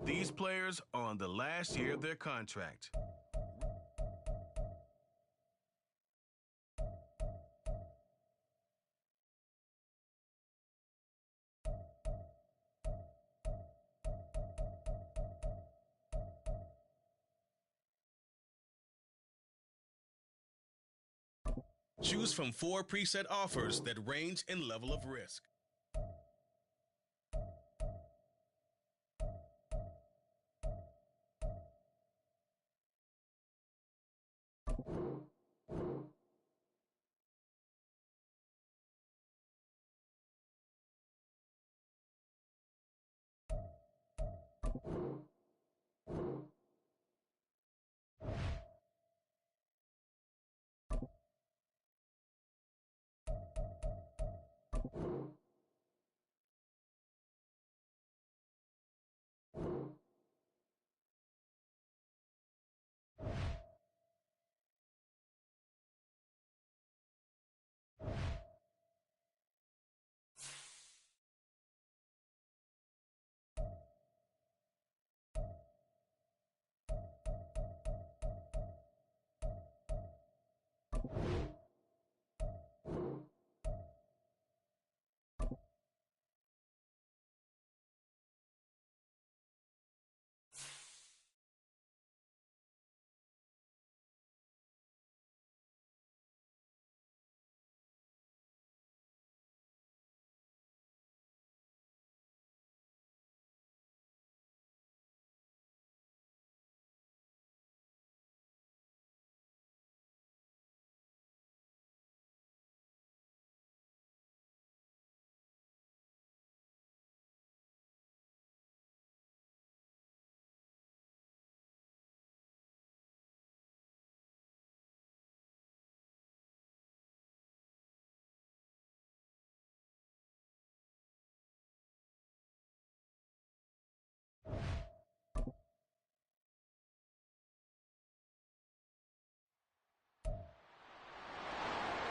These players are on the last year of their contract. Choose from 4 preset offers that range in level of risk.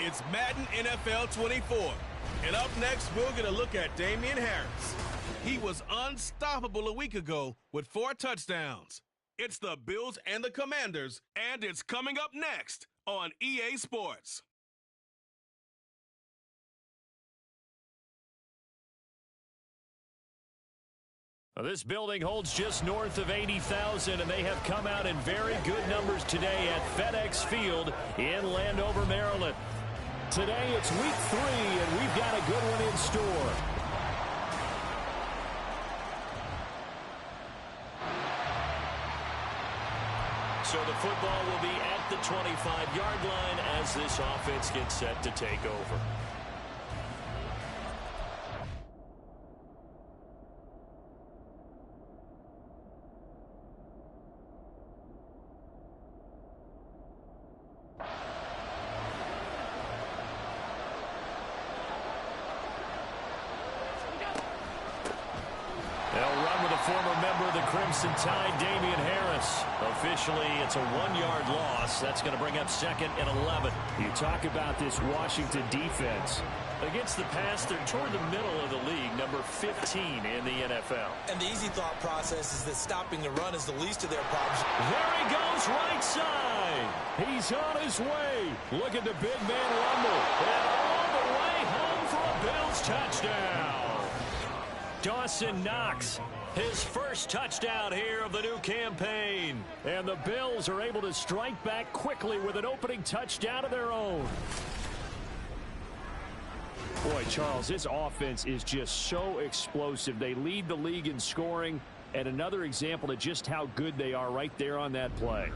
It's Madden NFL 24. And up next, we'll get a look at Damian Harris. He was unstoppable a week ago with 4 touchdowns. It's the Bills and the Commanders, and it's coming up next on EA Sports. This building holds just north of 80,000, and they have come out in very good numbers today at FedEx Field in Landover, Maryland. Today it's week 3, and we've got a good one in store. So the football will be at the 25-yard line as this offense gets set to take over. Former member of the Crimson Tide, Damian Harris. Officially, it's a 1-yard loss. That's going to bring up 2nd and 11. You talk about this Washington defense. Against the pass, they're toward the middle of the league, number 15 in the NFL. And the easy thought process is that stopping the run is the least of their problems. There he goes, right side. He's on his way. Look at the big man rumble. And all the way home for a Bills touchdown. Dawson Knox. His first touchdown here of the new campaign. And the Bills are able to strike back quickly with an opening touchdown of their own. Boy, Charles, this offense is just so explosive. They lead the league in scoring, and another example of just how good they are right there on that play.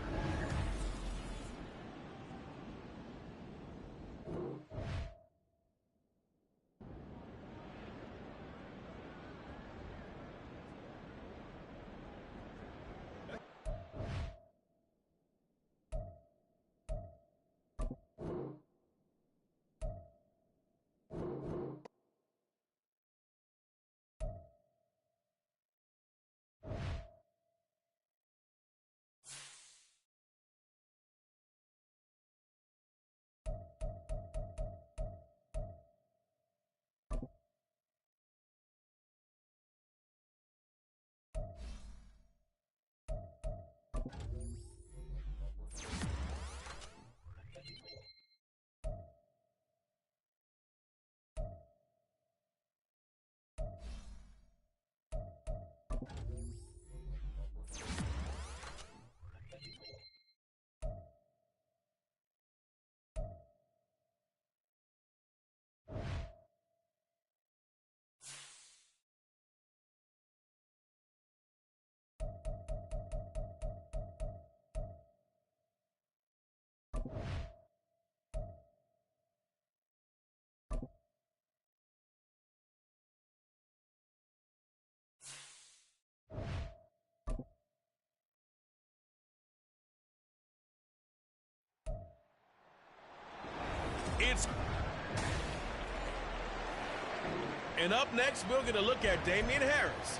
And up next, we're going to look at Damian Harris.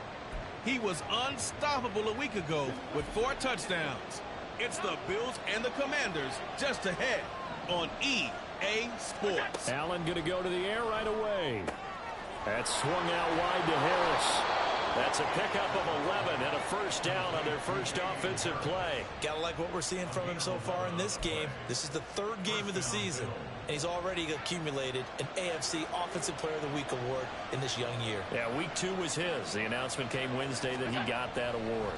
He was unstoppable a week ago with 4 touchdowns. It's the Bills and the Commanders just ahead on EA Sports. Allen going to go to the air right away. That's swung out wide to Harris. That's a pickup of 11 and a first down on their first offensive play. Gotta like what we're seeing from him so far in this game. This is the 3rd game of the season, and he's already accumulated an AFC Offensive Player of the Week award in this young year. Yeah, week 2 was his. The announcement came Wednesday that he got that award.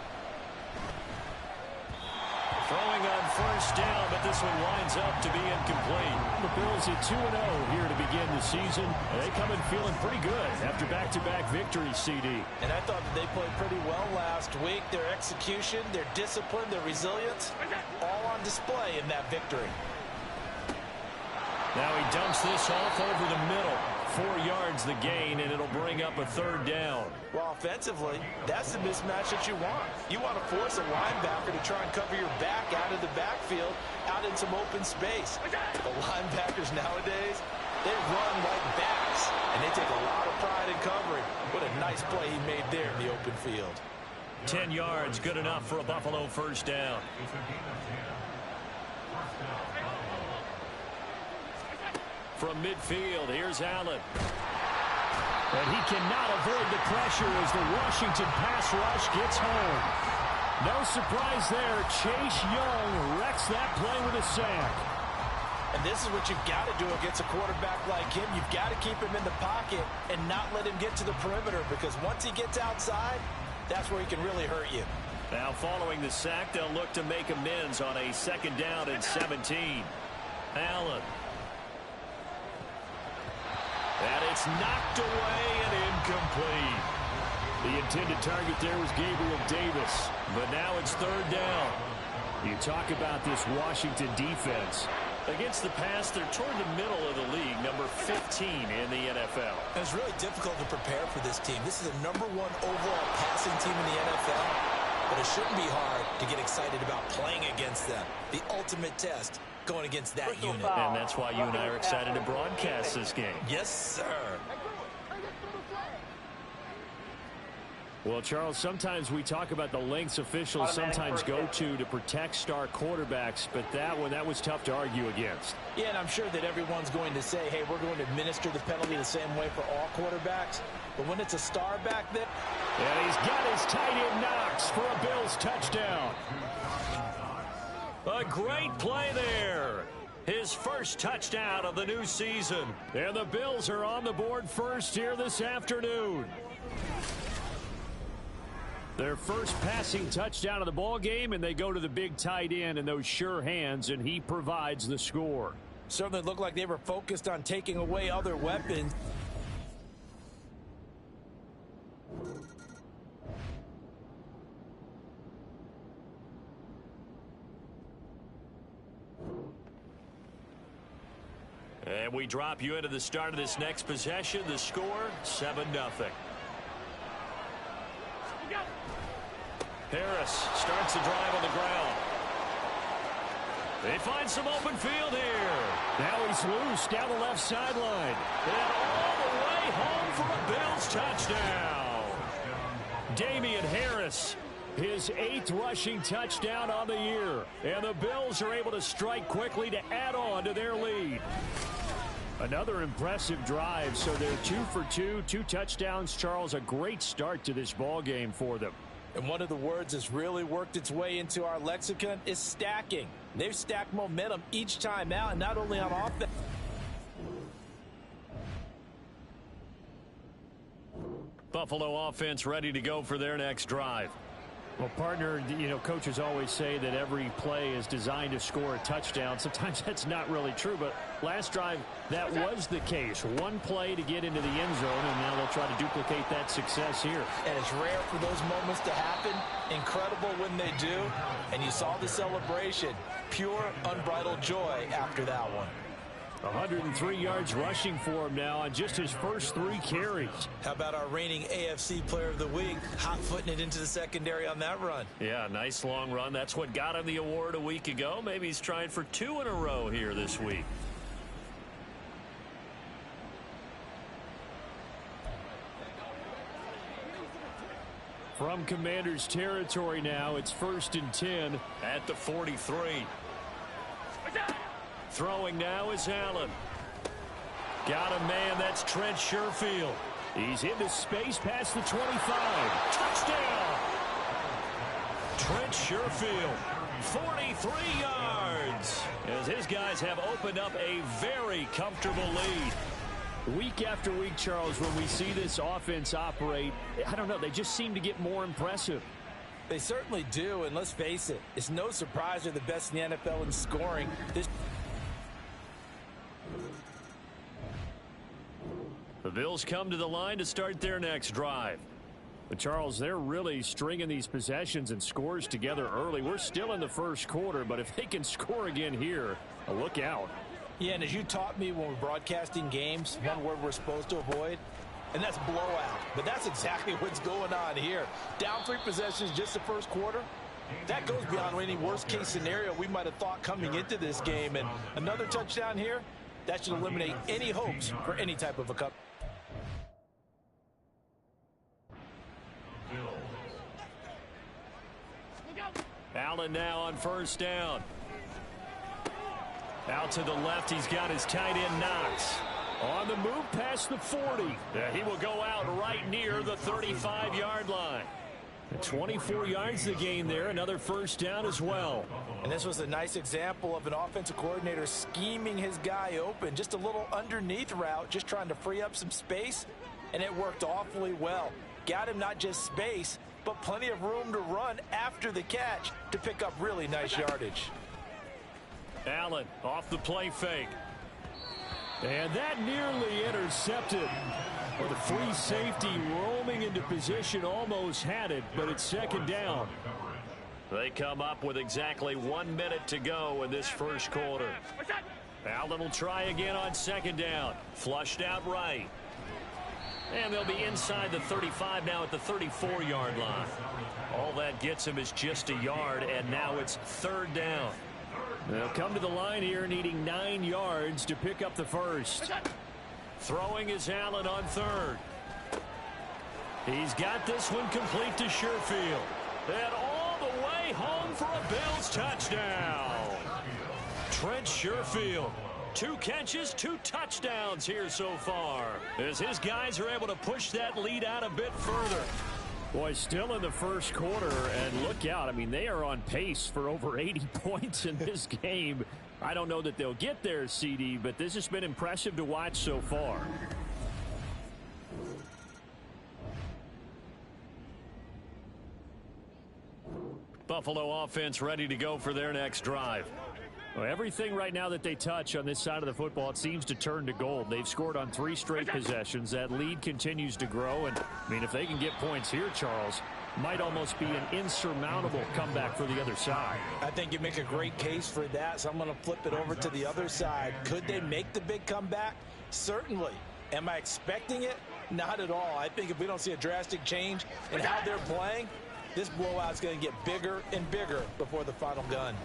Throwing on first down, but this one winds up to be incomplete. The Bills at 2-0 here to begin the season. And they come in feeling pretty good after back-to-back victories, CD. And I thought that they played pretty well last week. Their execution, their discipline, their resilience, all on display in that victory. Now he dumps this off over the middle. 4 yards the gain, and it'll bring up a 3rd down. Well, offensively, that's the mismatch that you want. You want to force a linebacker to try and cover your back out of the backfield, out in some open space. The linebackers nowadays, they run like backs, and they take a lot of pride in covering. What a nice play he made there in the open field. 10 yards, good enough for a Buffalo first down. from midfield. Here's Allen. And he cannot avoid the pressure as the Washington pass rush gets home. No surprise there. Chase Young wrecks that play with a sack. And this is what you've got to do against a quarterback like him. You've got to keep him in the pocket and not let him get to the perimeter, because once he gets outside, that's where he can really hurt you. Now following the sack, they'll look to make amends on a 2nd down and 17. Allen. And it's knocked away and incomplete. The intended target there was Gabriel Davis, but now it's 3rd down. You talk about this Washington defense. Against the pass, they're toward the middle of the league, number 15 in the NFL. And it's really difficult to prepare for this team. This is a #1 overall passing team in the NFL, but it shouldn't be hard to get excited about playing against them. The ultimate test going against that unit. And that's why you and I are excited to broadcast this game. Yes, sir. Well, Charles, sometimes we talk about the lengths officials sometimes go to protect star quarterbacks, but that was tough to argue against. Yeah, and I'm sure that everyone's going to say, hey, we're going to administer the penalty the same way for all quarterbacks. But when it's a star back there. And he's got his tight end Knox for a Bills touchdown. A great play there. His first touchdown of the new season. And the Bills are on the board first here this afternoon. Their first passing touchdown of the ball game, and they go to the big tight end and those sure hands, and he provides the score. Certainly looked like they were focused on taking away other weapons. And we drop you into the start of this next possession. The score, 7-0. Harris starts the drive on the ground. They find some open field here. Now he's loose down the left sideline. And all the way home for a Bills touchdown. Damian Harris, his 8th rushing touchdown on the year. And the Bills are able to strike quickly to add on to their lead. Another impressive drive, so they're 2 for 2, 2 touchdowns. Charles, a great start to this ball game for them. And one of the words that's really worked its way into our lexicon is stacking. They've stacked momentum each time out, and not only on offense. Buffalo offense ready to go for their next drive. Well, partner, coaches always say that every play is designed to score a touchdown. Sometimes that's not really true, but last drive, that was the case. One play to get into the end zone, and now they'll try to duplicate that success here. And it's rare for those moments to happen. Incredible when they do. And you saw the celebration. Pure, unbridled joy after that one. 103 yards rushing for him now on just his first 3 carries. How about our reigning AFC Player of the Week, hot-footing it into the secondary on that run? Yeah, nice long run. That's what got him the award a week ago. Maybe he's trying for 2 in a row here this week. From Commander's territory now, it's 1st and 10 at the 43. Throwing now is Allen. Got a man, that's Trent Sherfield. He's into space past the 25. Touchdown! Trent Sherfield, 43 yards. As his guys have opened up a very comfortable lead. Week after week, Charles, when we see this offense operate, I don't know, they just seem to get more impressive. They certainly do, and let's face it, it's no surprise they're the best in the NFL in scoring. The Bills come to the line to start their next drive. But, Charles, they're really stringing these possessions and scores together early. We're still in the first quarter, but if they can score again here, look out. Yeah, and as you taught me when we're broadcasting games, one word we're supposed to avoid, and that's blowout. But that's exactly what's going on here. Down 3 possessions just the first quarter. That goes beyond any worst-case scenario we might have thought coming into this game. And another touchdown here, that should eliminate any hopes for any type of a comeback. Allen now on 1st down. Out to the left, he's got his tight end Knox. On the move past the 40. He will go out right near the 35-yard line. 24 yards to gain there. Another first down as well. And this was a nice example of an offensive coordinator scheming his guy open. Just a little underneath route, just trying to free up some space. And it worked awfully well. Got him not just space, but plenty of room to run after the catch to pick up really nice yardage. Allen off the play fake. And that nearly intercepted. Well, the free safety roaming into position almost had it, but it's second down. They come up with exactly 1 minute to go in this first quarter. Allen will try again on second down. Flushed out right. And they'll be inside the 35 now at the 34-yard line. All that gets him is just a yard, and now it's third down. They'll come to the line here needing 9 yards to pick up the first. Throwing is Allen on third. He's got this one complete to Sherfield. And all the way home for a Bills touchdown. Trent Sherfield. 2 catches, 2 touchdowns here so far, as his guys are able to push that lead out a bit further. Boy, still in the first quarter, and look out. I mean, they are on pace for over 80 points in this game. I don't know that they'll get there, CD, but this has been impressive to watch so far. Buffalo offense ready to go for their next drive. Well, everything right now that they touch on this side of the football, it seems to turn to gold. They've scored on 3 straight possessions. That lead continues to grow. And, I mean, if they can get points here, Charles, might almost be an insurmountable comeback for the other side. I think you make a great case for that, so I'm going to flip it over to the other side. Could they make the big comeback? Certainly. Am I expecting it? Not at all. I think if we don't see a drastic change in how they're playing, this blowout's going to get bigger and bigger before the final gun.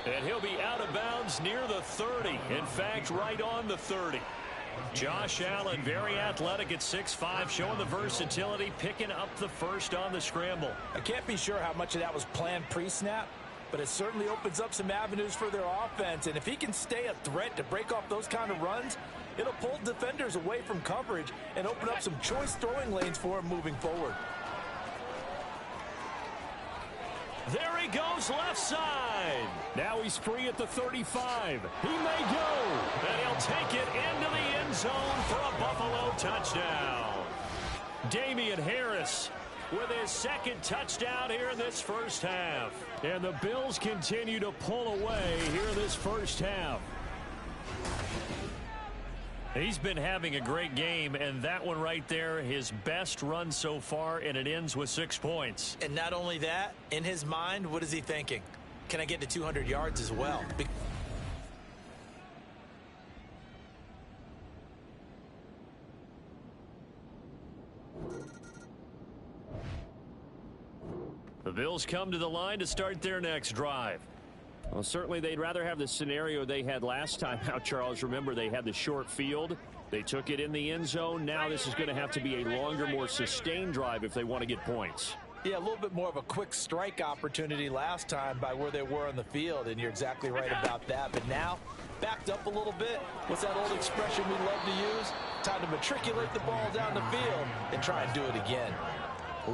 And he'll be out of bounds near the 30. In fact, right on the 30. Josh Allen, very athletic at 6'5", showing the versatility, picking up the first on the scramble. I can't be sure how much of that was planned pre-snap, but it certainly opens up some avenues for their offense. And if he can stay a threat to break off those kind of runs, it'll pull defenders away from coverage and open up some choice throwing lanes for him moving forward. There he goes left side. Now he's free at the 35. He may go. And he'll take it into the end zone for a Buffalo touchdown. Damian Harris with his second touchdown here in this first half. And the Bills continue to pull away here in this first half. He's been having a great game, and that one right there, his best run so far, and it ends with 6 points. And not only that, in his mind, what is he thinking? Can I get to 200 yards as well? The Bills come to the line to start their next drive. Well, certainly they'd rather have the scenario they had last time out, Charles. Remember, they had the short field. They took it in the end zone. Now this is going to have to be a longer, more sustained drive if they want to get points. Yeah, a little bit more of a quick strike opportunity last time by where they were on the field, and you're exactly right about that. But now, backed up a little bit. What's that old expression we love to use? Time to matriculate the ball down the field and try and do it again.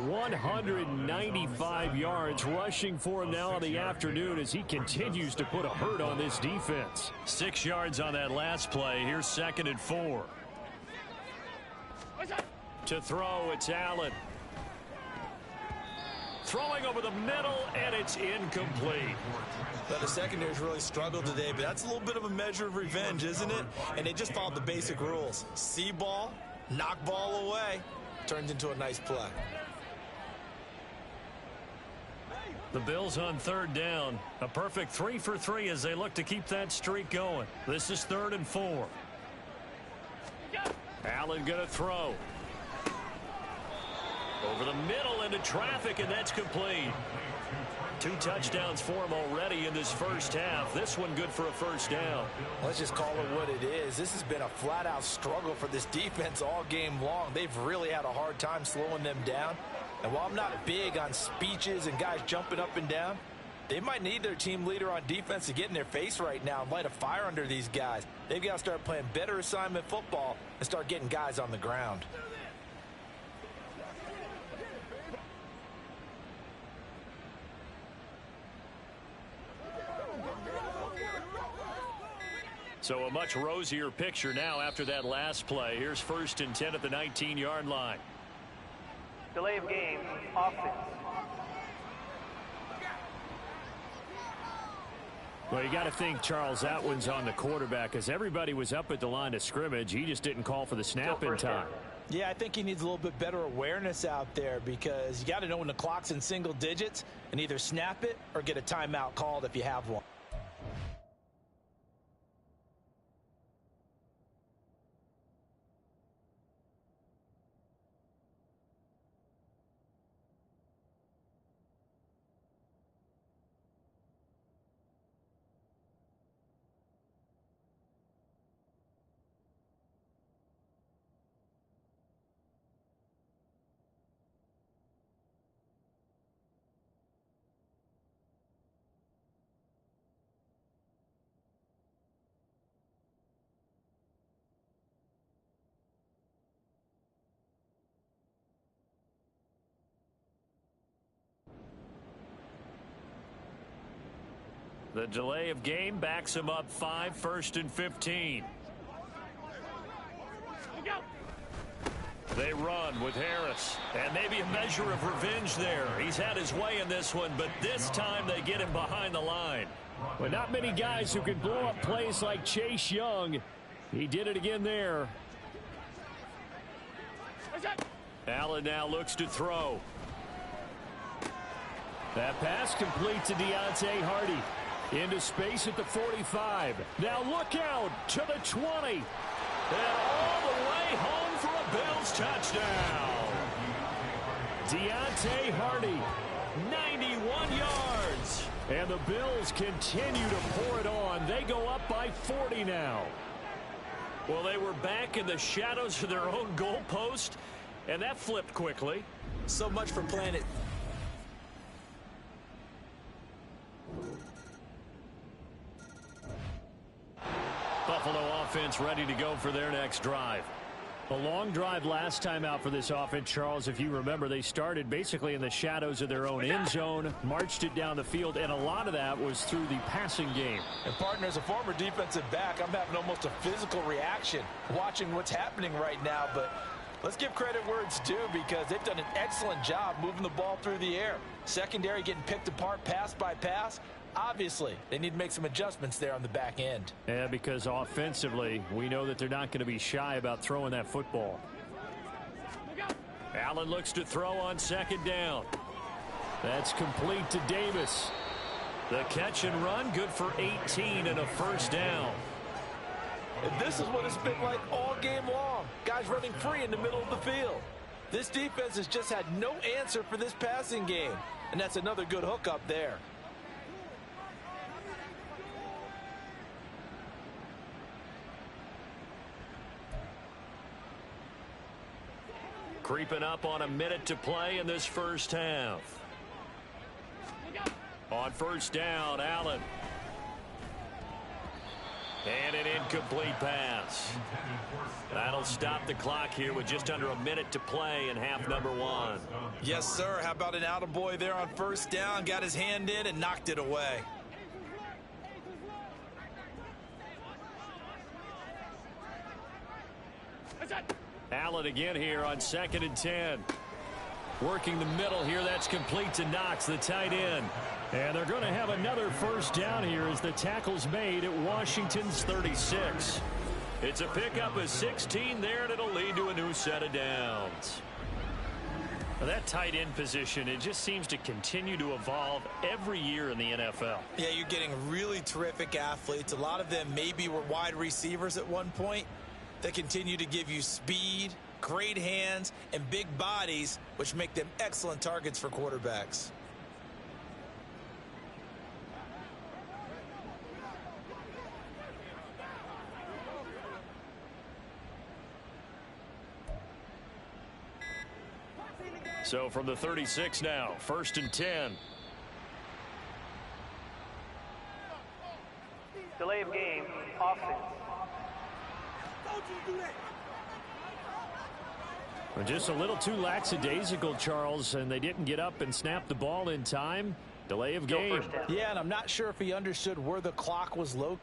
195 yards rushing for him now in the afternoon as he continues to put a hurt on this defense. 6 yards on that last play. Here's 2nd and 4. To throw, it's Allen. Throwing over the middle, and it's incomplete. But the secondary's really struggled today, but that's a little bit of a measure of revenge, isn't it? And they just followed the basic rules. See ball, knock ball away. Turns into a nice play. The Bills on 3rd down. A perfect 3 for 3 as they look to keep that streak going. This is 3rd and 4. Allen going to throw. Over the middle into traffic, and that's complete. 2 touchdowns for him already in this first half. This one good for a first down. Let's just call it what it is. This has been a flat-out struggle for this defense all game long. They've really had a hard time slowing them down. And while I'm not big on speeches and guys jumping up and down, They might need their team leader on defense to get in their face right now and light a fire under these guys. They've got to start playing better assignment football and start getting guys on the ground. So a much rosier picture now after that last play. Here's 1st and 10 at the 19-yard line. Delay of game, offense. Well, you got to think, Charles, that one's on the quarterback because everybody was up at the line of scrimmage. He just didn't call for the snap in time. Yeah, I think he needs a little bit better awareness out there because you got to know when the clock's in single digits and either snap it or get a timeout called if you have one. The delay of game backs him up 5, 1st and 15. They run with Harris. And maybe a measure of revenge there. He's had his way in this one, but this time they get him behind the line. But not many guys who can blow up plays like Chase Young. He did it again there. Allen now looks to throw. That pass complete to Deontay Hardy. Into space at the 45. Now look out to the 20. And all the way home for a Bills touchdown. Deontay Hardy, 91 yards. And the Bills continue to pour it on. They go up by 40 now. Well, they were back in the shadows of their own goalpost, and that flipped quickly. So much for playing it. Buffalo offense ready to go for their next drive. A long drive last time out for this offense, Charles. If you remember, they started basically in the shadows of their own end zone, marched it down the field, and a lot of that was through the passing game. And, partner, as a former defensive back, I'm having almost a physical reaction watching what's happening right now. But let's give credit where it's due because they've done an excellent job moving the ball through the air. Secondary getting picked apart pass by pass. Obviously, they need to make some adjustments there on the back end. Yeah, because offensively, we know that they're not going to be shy about throwing that football. Allen looks to throw on 2nd down. That's complete to Davis. The catch and run, good for 18 and a 1st down. And this is what it's been like all game long. Guys running free in the middle of the field. This defense has just had no answer for this passing game. And that's another good hookup there. Creeping up on a minute to play in this first half. On 1st down, Allen. And an incomplete pass. That'll stop the clock here with just under a minute to play in half number 1. Yes, sir. How about an attaboy there on 1st down? Got his hand in and knocked it away. Allen again here on 2nd and 10. Working the middle here. That's complete to Knox, the tight end. And they're going to have another 1st down here as the tackle's made at Washington's 36. It's a pickup of 16 there, and it'll lead to a new set of downs. Well, that tight end position, it just seems to continue to evolve every year in the NFL. Yeah, you're getting really terrific athletes. A lot of them maybe were wide receivers at one point. They continue to give you speed, great hands, and big bodies, which make them excellent targets for quarterbacks. So from the 36 now, 1st and 10. Just a little too lackadaisical, Charles, and they didn't get up and snap the ball in time. Delay of game. Yeah, and I'm not sure if he understood where the clock was located.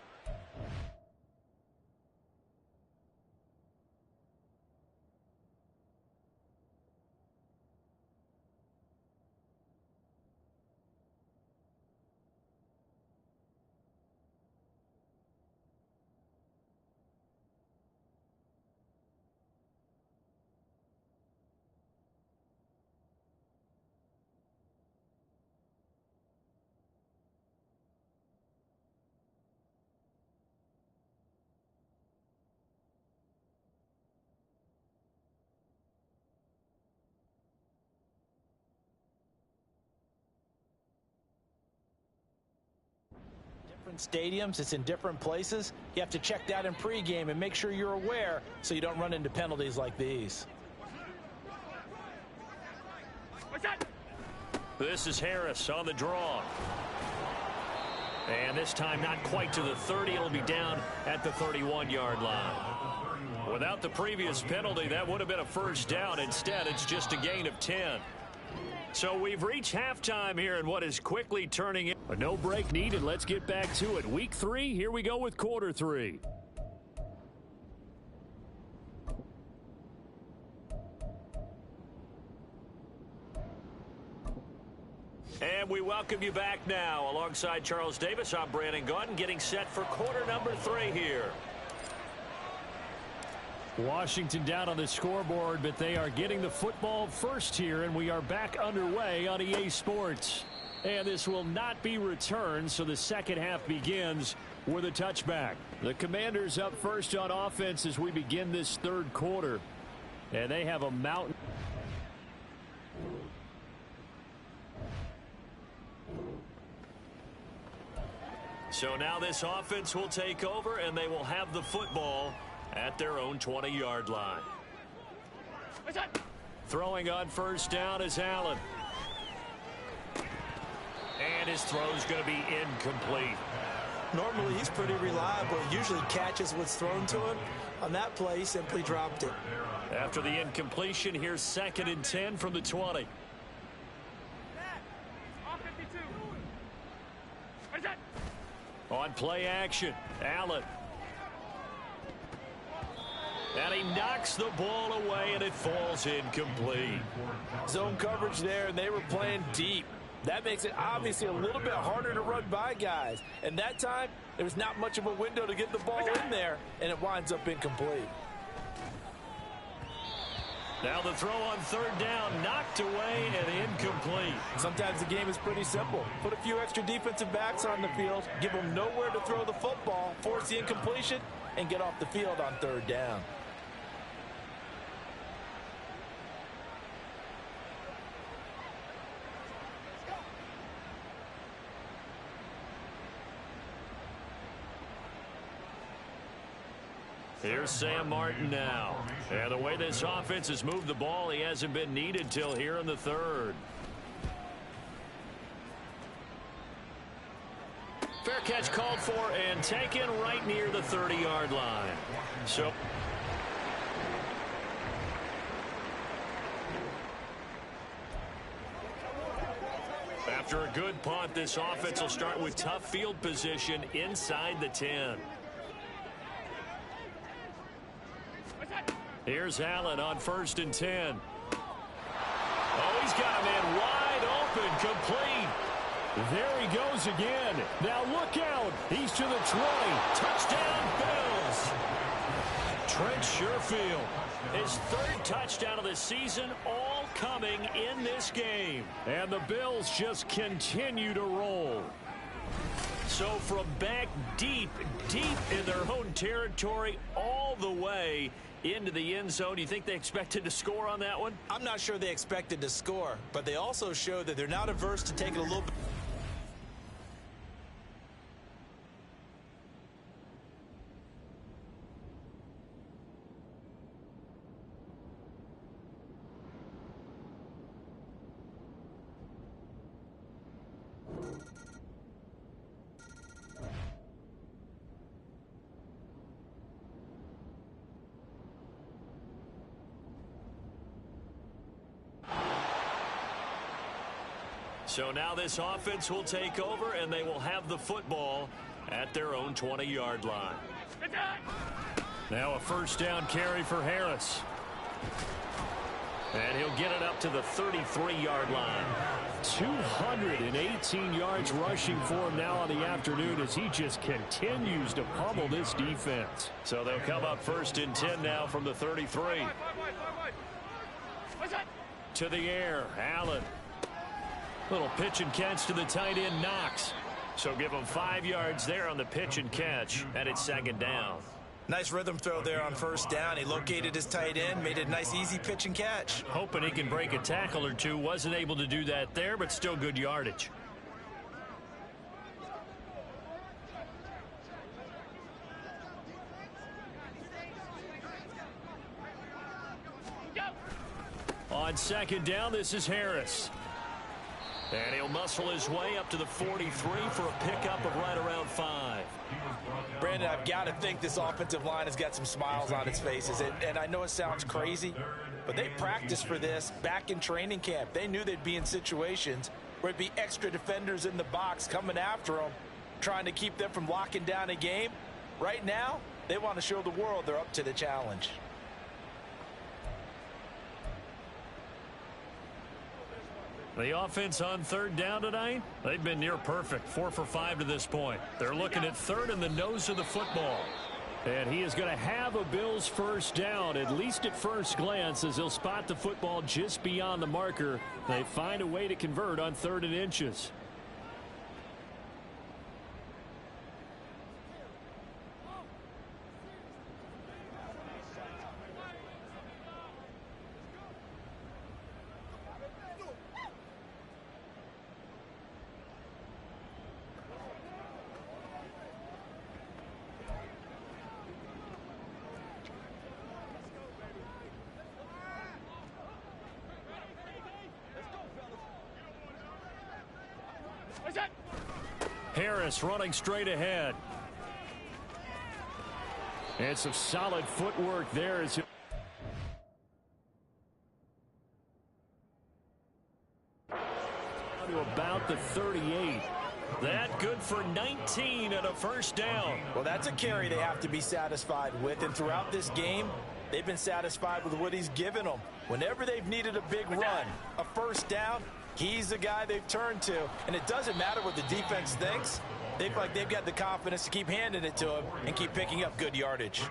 Stadiums, it's in different places. You have to check that in pregame and make sure you're aware so you don't run into penalties like these. This is Harris on the draw. And this time not quite to the 30. It'll be down at the 31-yard line. Without the previous penalty, that would have been a first down. Instead, it's just a gain of 10. So we've reached halftime here in what is quickly turning in. A no break needed. Let's get back to it. Week 3, here we go with quarter 3. And we welcome you back now. Alongside Charles Davis, I'm Brandon Gaudin, getting set for quarter number 3 here. Washington down on the scoreboard, but they are getting the football first here, and we are back underway on EA Sports. And this will not be returned, so the second half begins with a touchback. The Commanders up first on offense as we begin this third quarter. And they have a mountain. So now this offense will take over, and they will have the football at their own 20-yard line. Throwing on first down is Allen. And his throw's going to be incomplete. Normally, he's pretty reliable. Usually catches what's thrown to him. On that play, he simply dropped it. After the incompletion, here's 2nd and 10 from the 20. On play action, Allen. And he knocks the ball away, and it falls incomplete. Zone coverage there, and they were playing deep. That makes it obviously a little bit harder to run by guys. And that time, there was not much of a window to get the ball in there, and it winds up incomplete. Now the throw on third down, knocked away and incomplete. Sometimes the game is pretty simple. Put a few extra defensive backs on the field, give them nowhere to throw the football, force the incompletion, and get off the field on third down. Here's Sam Martin now. And the way this offense has moved the ball, he hasn't been needed till here in the third. Fair catch called for and taken right near the 30-yard line. So after a good punt, this offense will start with tough field position inside the 10. Here's Allen on 1st and 10. Oh, he's got a man wide open, complete. There he goes again. Now look out. He's to the 20. Touchdown, Bills. Trent Sherfield, his 3rd touchdown of the season, all coming in this game. And the Bills just continue to roll. So from back deep in their own territory, all the way into the end zone. Do you think they expected to score on that one? I'm not sure they expected to score, but they also showed that they're not averse to taking a little bit. So now this offense will take over, and they will have the football at their own 20-yard line. Now a first down carry for Harris. And he'll get it up to the 33-yard line. 218 yards rushing for him now on the afternoon as he just continues to pummel this defense. So they'll come up first and 10 now from the 33. To the air, Allen. Little pitch and catch to the tight end, Knox. So give him 5 yards there on the pitch and catch, and it's second down. Nice rhythm throw there on first down. He located his tight end, made it a nice easy pitch and catch. Hoping he can break a tackle or two. Wasn't able to do that there, but still good yardage. On second down, this is Harris. And he'll muscle his way up to the 43 for a pickup of right around 5. Brandon, I've got to think this offensive line has got some smiles on its faces. And I know it sounds crazy, but they practiced for this back in training camp. They knew they'd be in situations where it'd be extra defenders in the box coming after them, trying to keep them from locking down a game. Right now, they want to show the world they're up to the challenge. The offense on third down tonight, they've been near perfect. 4 for 5 to this point. They're looking at third in the nose of the football. And he is going to have a Bills first down, at least at first glance, as he'll spot the football just beyond the marker. They find a way to convert on 3rd and inches. Harris running straight ahead. And some solid footwork there as he to about the 38. That good for 19 and a first down. Well, that's a carry they have to be satisfied with. And throughout this game, they've been satisfied with what he's given them. Whenever they've needed a big run, a first down, he's the guy they've turned to. And it doesn't matter what the defense thinks. They feel like they've got the confidence to keep handing it to him and keep picking up good yardage.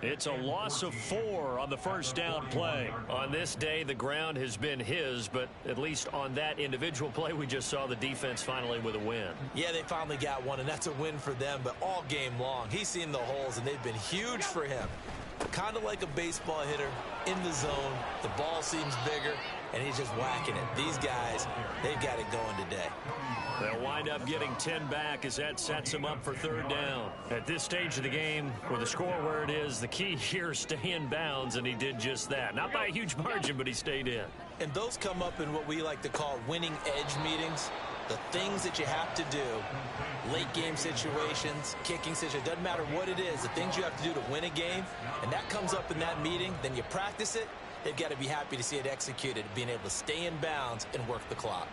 It's a loss of 4 on the first down play. On this day, the ground has been his, but at least on that individual play, we just saw the defense finally with a win. Yeah, they finally got one, and that's a win for them. But all game long, he's seen the holes, and they've been huge for him. Kind of like a baseball hitter in the zone. The ball seems bigger, and he's just whacking it. These guys, they've got it going today. They'll wind up getting 10 back as that sets them up for third down. At this stage of the game, with the score where it is, the key here is stay in bounds, and he did just that. Not by a huge margin, but he stayed in. And those come up in what we like to call winning edge meetings. The things that you have to do, late game situations, kicking situations, doesn't matter what it is, the things you have to do to win a game, and that comes up in that meeting, then you practice it, they've got to be happy to see it executed, being able to stay in bounds and work the clock.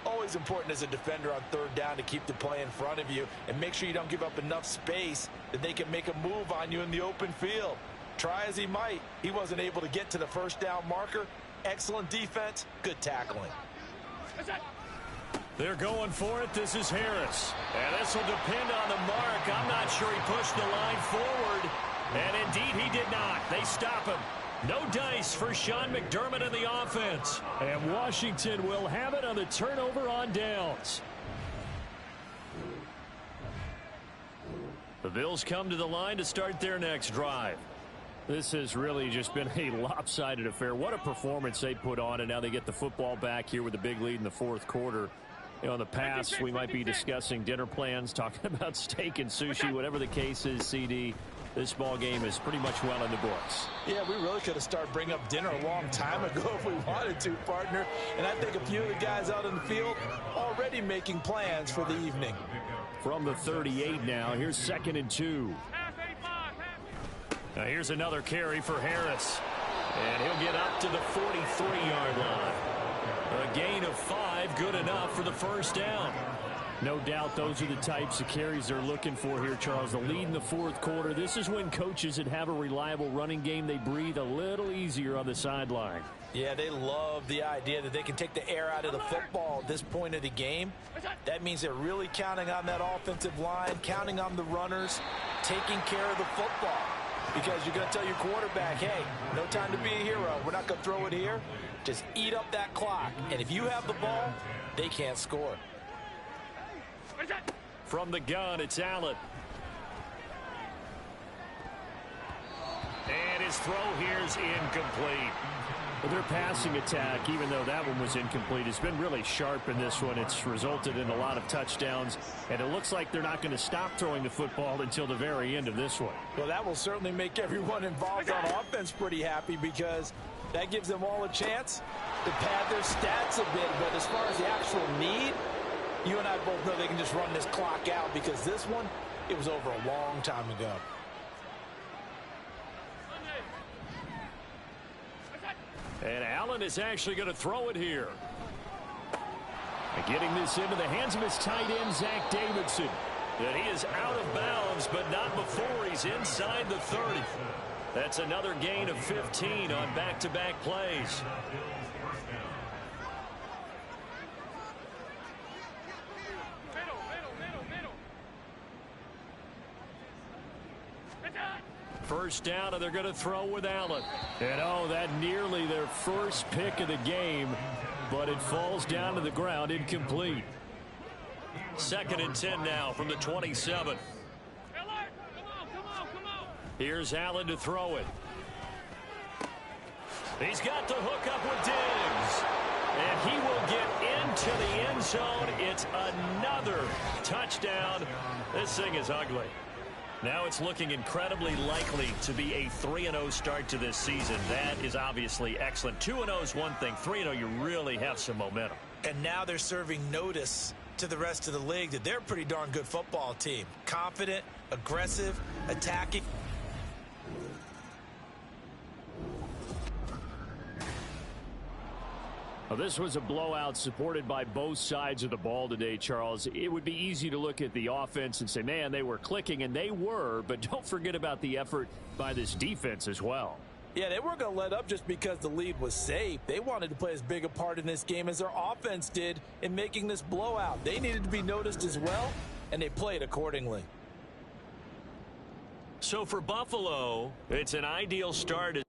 Always important as a defender on third down to keep the play in front of you and make sure you don't give up enough space that they can make a move on you in the open field. Try as he might, he wasn't able to get to the first down marker. Excellent defense, good tackling. They're going for it. This is Harris. And this will depend on the mark. I'm not sure he pushed the line forward. And indeed he did not. They stop him. No dice for Sean McDermott in the offense. And Washington will have it on the turnover on downs. The Bills come to the line to start their next drive. This has really just been a lopsided affair. What a performance they put on, and now they get the football back here with a big lead in the fourth quarter. You know, in the past, we might be discussing dinner plans, talking about steak and sushi, whatever the case is, CD. This ball game is pretty much well in the books. Yeah, we really could have started bringing up dinner a long time ago if we wanted to, partner. And I think a few of the guys out in the field already making plans for the evening. From the 38 now, here's 2nd and 2. Now here's another carry for Harris. And he'll get up to the 43-yard line. A gain of 5, good enough for the first down. No doubt those are the types of carries they're looking for here, Charles. The lead in the fourth quarter. This is when coaches that have a reliable running game, they breathe a little easier on the sideline. Yeah, they love the idea that they can take the air out of the football at this point of the game. That means they're really counting on that offensive line, counting on the runners, taking care of the football. Because you're going to tell your quarterback, hey, no time to be a hero. We're not going to throw it here. Just eat up that clock. And if you have the ball, they can't score. From the gun, it's Allen. And his throw here's incomplete. Well, their passing attack, even though that one was incomplete, has been really sharp in this one. It's resulted in a lot of touchdowns, and it looks like they're not going to stop throwing the football until the very end of this one. Well, that will certainly make everyone involved on offense pretty happy because that gives them all a chance to pad their stats a bit. But as far as the actual need, you and I both know they can just run this clock out because this one, it was over a long time ago. And Allen is actually going to throw it here. And getting this into the hands of his tight end, Zach Davidson. And he is out of bounds, but not before he's inside the 30. That's another gain of 15 on back-to-back plays. First down, and they're going to throw with Allen. And oh, that nearly their first pick of the game, but it falls down to the ground incomplete. 2nd and 10 now from the 27. Here's Allen to throw it. He's got the hook up with Diggs. And he will get into the end zone. It's another touchdown. This thing is ugly. Now it's looking incredibly likely to be a 3-0 start to this season. That is obviously excellent. 2-0 is one thing. 3-0, you really have some momentum. And now they're serving notice to the rest of the league that they're a pretty darn good football team. Confident, aggressive, attacking. Well, this was a blowout supported by both sides of the ball today, Charles. It would be easy to look at the offense and say, man, they were clicking, and they were, but don't forget about the effort by this defense as well. Yeah, they weren't going to let up just because the lead was safe. They wanted to play as big a part in this game as their offense did in making this blowout. They needed to be noticed as well, and they played accordingly. So for Buffalo, it's an ideal start.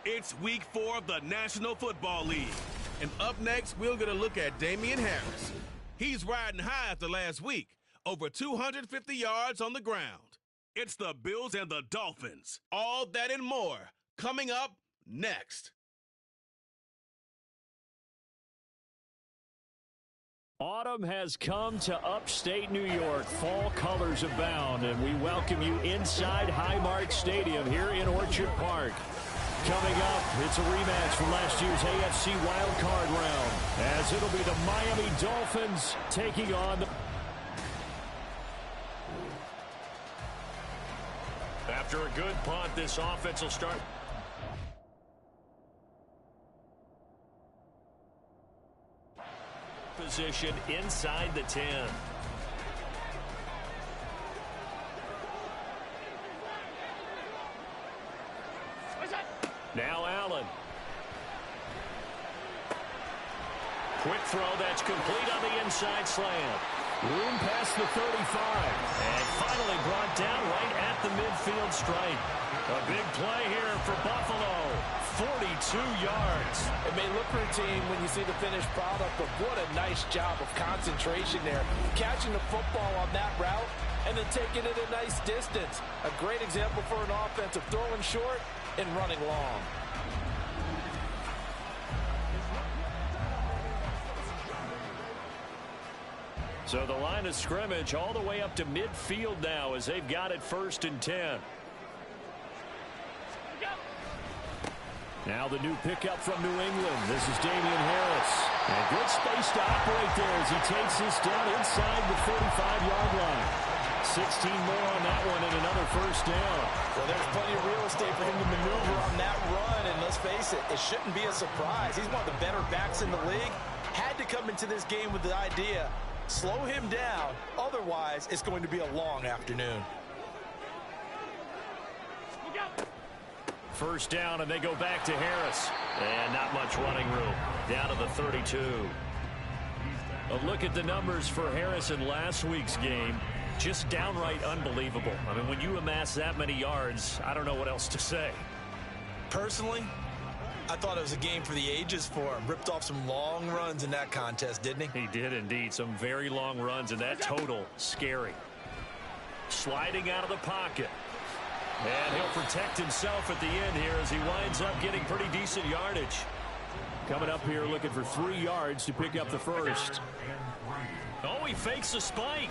It's week 4 of the National Football League. And up next, we'll get a look at Damian Harris. He's riding high after last week, over 250 yards on the ground. It's the Bills and the Dolphins. All that and more coming up next. Autumn has come to upstate New York. Fall colors abound, and we welcome you inside Highmark Stadium here in Orchard Park. Coming up, it's a rematch from last year's AFC Wild Card round, as it'll be the Miami Dolphins taking on the... After a good punt, this offense will start... Position inside the 10. Now Allen. Quick throw that's complete on the inside slant. Room past the 35. And finally brought down right at the midfield stripe. A big play here for Buffalo. 42 yards. It may look routine when you see the finished product, but what a nice job of concentration there. Catching the football on that route and then taking it a nice distance. A great example for an offense of throwing short and running long. So the line of scrimmage all the way up to midfield now as they've got it 1st and 10. Now the new pickup from New England. This is Damian Harris. And good space to operate there as he takes this down inside the 45-yard line. 16 more on that one and another 1st down. Well, there's plenty of real estate for him to maneuver on that run. And let's face it, it shouldn't be a surprise. He's one of the better backs in the league. Had to come into this game with the idea, slow him down. Otherwise, it's going to be a long afternoon. 1st down, and they go back to Harris. And not much running room. Down to the 32. A look at the numbers for Harris in last week's game. Just downright unbelievable. I mean, when you amass that many yards, I don't know what else to say. Personally, I thought it was a game for the ages for him. Ripped off some long runs in that contest, didn't he? He did indeed. Some very long runs, and that total, scary. Sliding out of the pocket. And he'll protect himself at the end here as he winds up getting pretty decent yardage. Coming up here looking for 3 yards to pick up the 1st. Oh, he fakes a spike.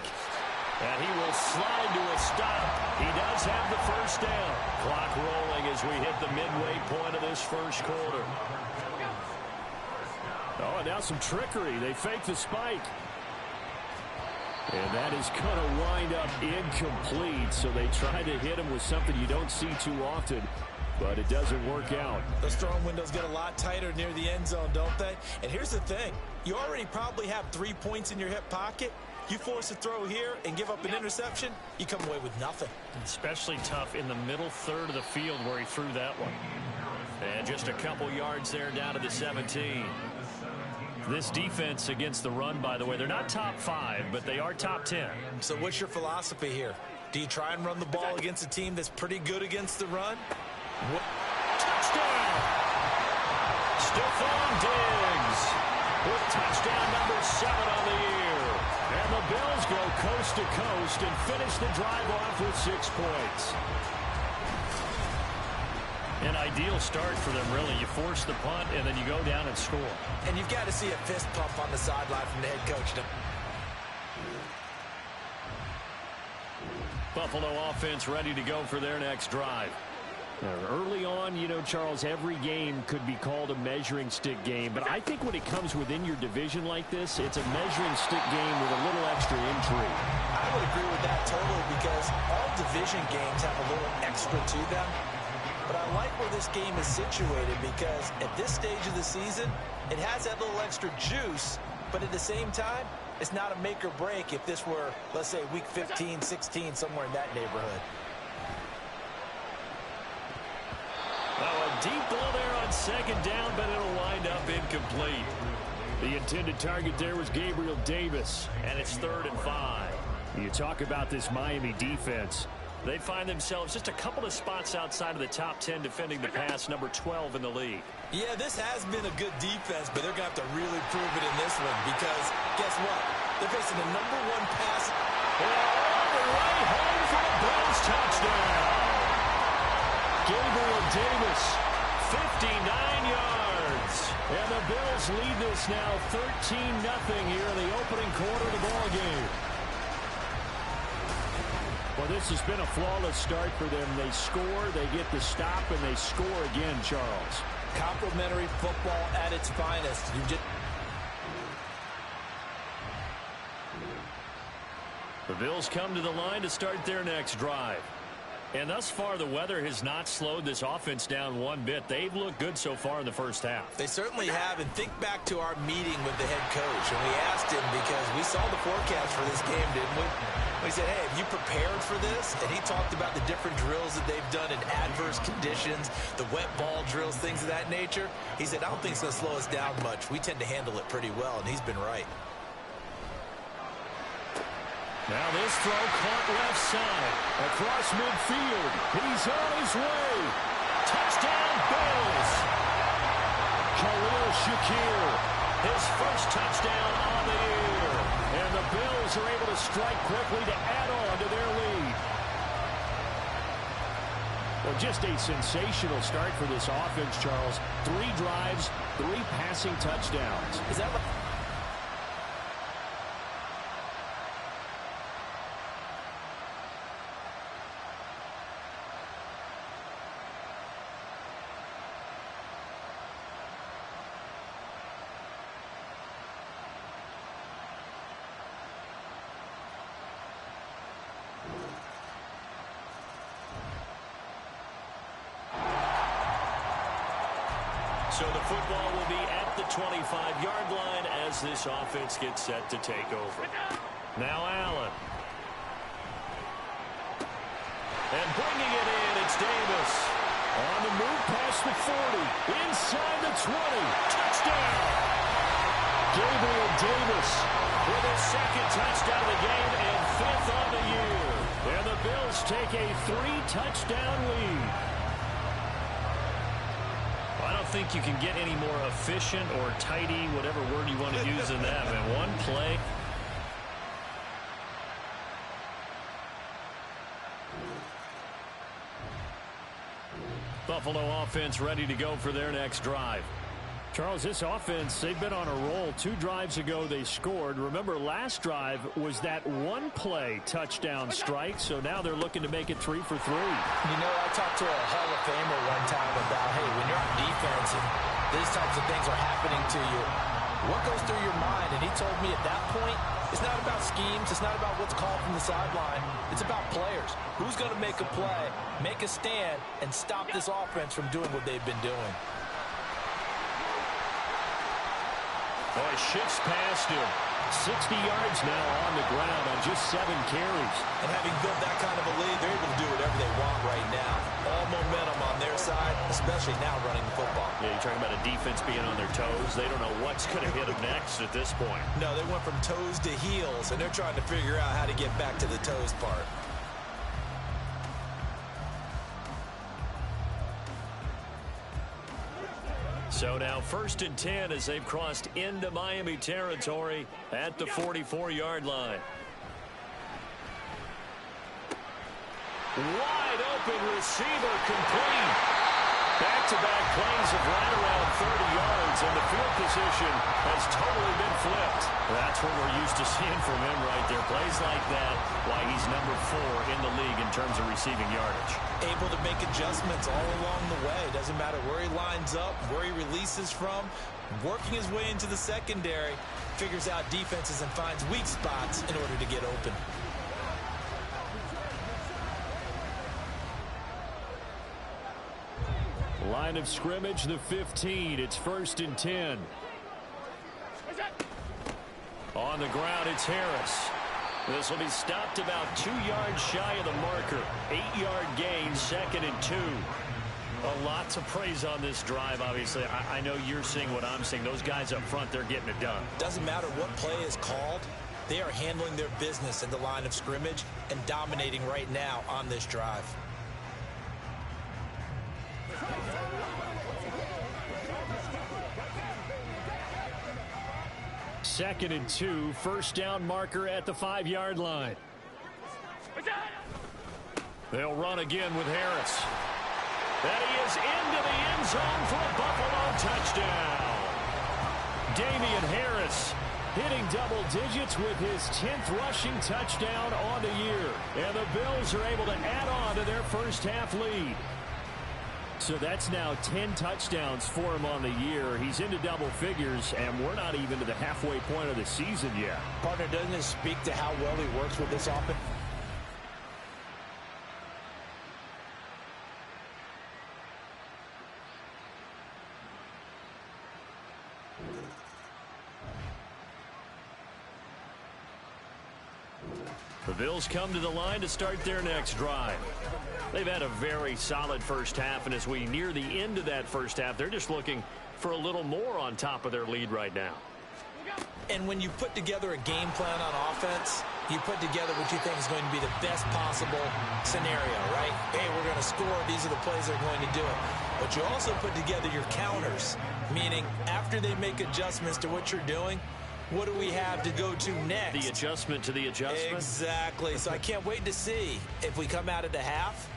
And he will slide to a stop. He does have the 1st down. Clock rolling as we hit the midway point of this 1st quarter. Oh, and now some trickery. They fake the spike. And that is going to wind up incomplete. So they try to hit him with something you don't see too often, but it doesn't work out. Those throwing windows get a lot tighter near the end zone, don't they? And here's the thing. You already probably have 3 points in your hip pocket. You force a throw here and give up an interception, you come away with nothing. Especially tough in the middle third of the field where he threw that one. And just a couple yards there down to the 17. This defense against the run, by the way, they're not top 5, but they are top 10. So what's your philosophy here? Do you try and run the ball against a team that's pretty good against the run? Touchdown! Stephon Diggs with touchdown number 7 on the year. And the Bills go coast to coast and finish the drive off with 6 points. An ideal start for them, really. You force the punt, and then you go down and score. And you've got to see a fist pump on the sideline from the head coach. Buffalo offense ready to go for their next drive. Early on, you know, Charles, every game could be called a measuring stick game. But I think when it comes within your division like this, it's a measuring stick game with a little extra intrigue. I would agree with that totally because all division games have a little extra to them. But I like where this game is situated because at this stage of the season, it has that little extra juice, but at the same time, it's not a make or break if this were, let's say, week 15, 16, somewhere in that neighborhood. Oh, a deep ball there on 2nd down, but it'll wind up incomplete. The intended target there was Gabriel Davis, and it's 3rd and 5. You talk about this Miami defense. They find themselves just a couple of spots outside of the top 10 defending the pass, number 12 in the league. Yeah, this has been a good defense, but they're going to have to really prove it in this one because guess what? They're facing the number 1 pass. All the way home for the Bills touchdown. Gabriel Davis, 59 yards. And the Bills lead this now 13-0 here in the opening quarter of the ball game. Well, this has been a flawless start for them. They score, they get the stop, and they score again, Charles. Complimentary football at its finest. The Bills come to the line to start their next drive. And thus far, the weather has not slowed this offense down one bit. They've looked good so far in the first half. They certainly have. And think back to our meeting with the head coach. And we asked him because we saw the forecast for this game, didn't we? We said, hey, have you prepared for this? And he talked about the different drills that they've done in adverse conditions, the wet ball drills, things of that nature. He said, I don't think it's going to slow us down much. We tend to handle it pretty well, and he's been right. Now this throw caught left side. Across midfield. He's on his way. Touchdown, Bills. Khalil Shakir. His first touchdown on the year. And the Bills are able to strike quickly to add on to their lead. Well, just a sensational start for this offense, Charles. 3 drives, 3 passing touchdowns. Is that like... So the football will be at the 25-yard line as this offense gets set to take over. Now Allen. And bringing it in, it's Davis. On the move past the 40. Inside the 20. Touchdown! Gabriel Davis with his second touchdown of the game and 5th on the year. And the Bills take a 3-touchdown lead. I don't think you can get any more efficient or tidy, whatever word you want to use in that. Man, one play. Buffalo offense ready to go for their next drive. Charles, this offense, they've been on a roll. 2 drives ago, they scored. Remember, last drive was that one-play touchdown strike, so now they're looking to make it 3 for 3. You know, I talked to a Hall of Famer one time about, hey, when you're on defense and these types of things are happening to you, what goes through your mind? And he told me at that point, it's not about schemes. It's not about what's called from the sideline. It's about players. Who's going to make a play, make a stand, and stop this offense from doing what they've been doing? Oh, he shifts past him. 60 yards now on the ground on just 7 carries. And having built that kind of a lead, they're able to do whatever they want right now. All momentum on their side, especially now running the football. Yeah, you're talking about a defense being on their toes. They don't know what's going to hit them next at this point. No, they went from toes to heels, and they're trying to figure out how to get back to the toes part. So now 1st and 10 as they've crossed into Miami territory at the 44-yard line. Wide open receiver complete. Back-to-back plays of right around 30 yards, and the field position has totally been flipped. That's what we're used to seeing from him right there. Plays like that, why he's number 4 in the league in terms of receiving yardage. Able to make adjustments all along the way. Doesn't matter where he lines up, where he releases from. Working his way into the secondary, figures out defenses and finds weak spots in order to get open. Line of scrimmage, the 15. It's 1st and 10. On the ground, it's Harris. This will be stopped about 2 yards shy of the marker. 8-yard gain, 2nd and 2. A lot to praise on this drive, obviously. I know you're seeing what I'm seeing. Those guys up front, they're getting it done. Doesn't matter what play is called. They are handling their business in the line of scrimmage and dominating right now on this drive. Second and 2, first down marker at the 5-yard line. They'll run again with Harris. And he is into the end zone for a Buffalo touchdown. Damian Harris hitting double digits with his 10th rushing touchdown on the year. And the Bills are able to add on to their first half lead. So that's now 10 touchdowns for him on the year. He's into double figures, and we're not even to the halfway point of the season yet. Partner, doesn't it speak to how well he works with this offense? The Bills come to the line to start their next drive. They've had a very solid first half, and as we near the end of that first half, they're just looking for a little more on top of their lead right now. And when you put together a game plan on offense, you put together what you think is going to be the best possible scenario, right? Hey, we're going to score. These are the plays that are going to do it. But you also put together your counters, meaning after they make adjustments to what you're doing, what do we have to go to next? The adjustment to the adjustment? Exactly. So I can't wait to see if we come out of the half,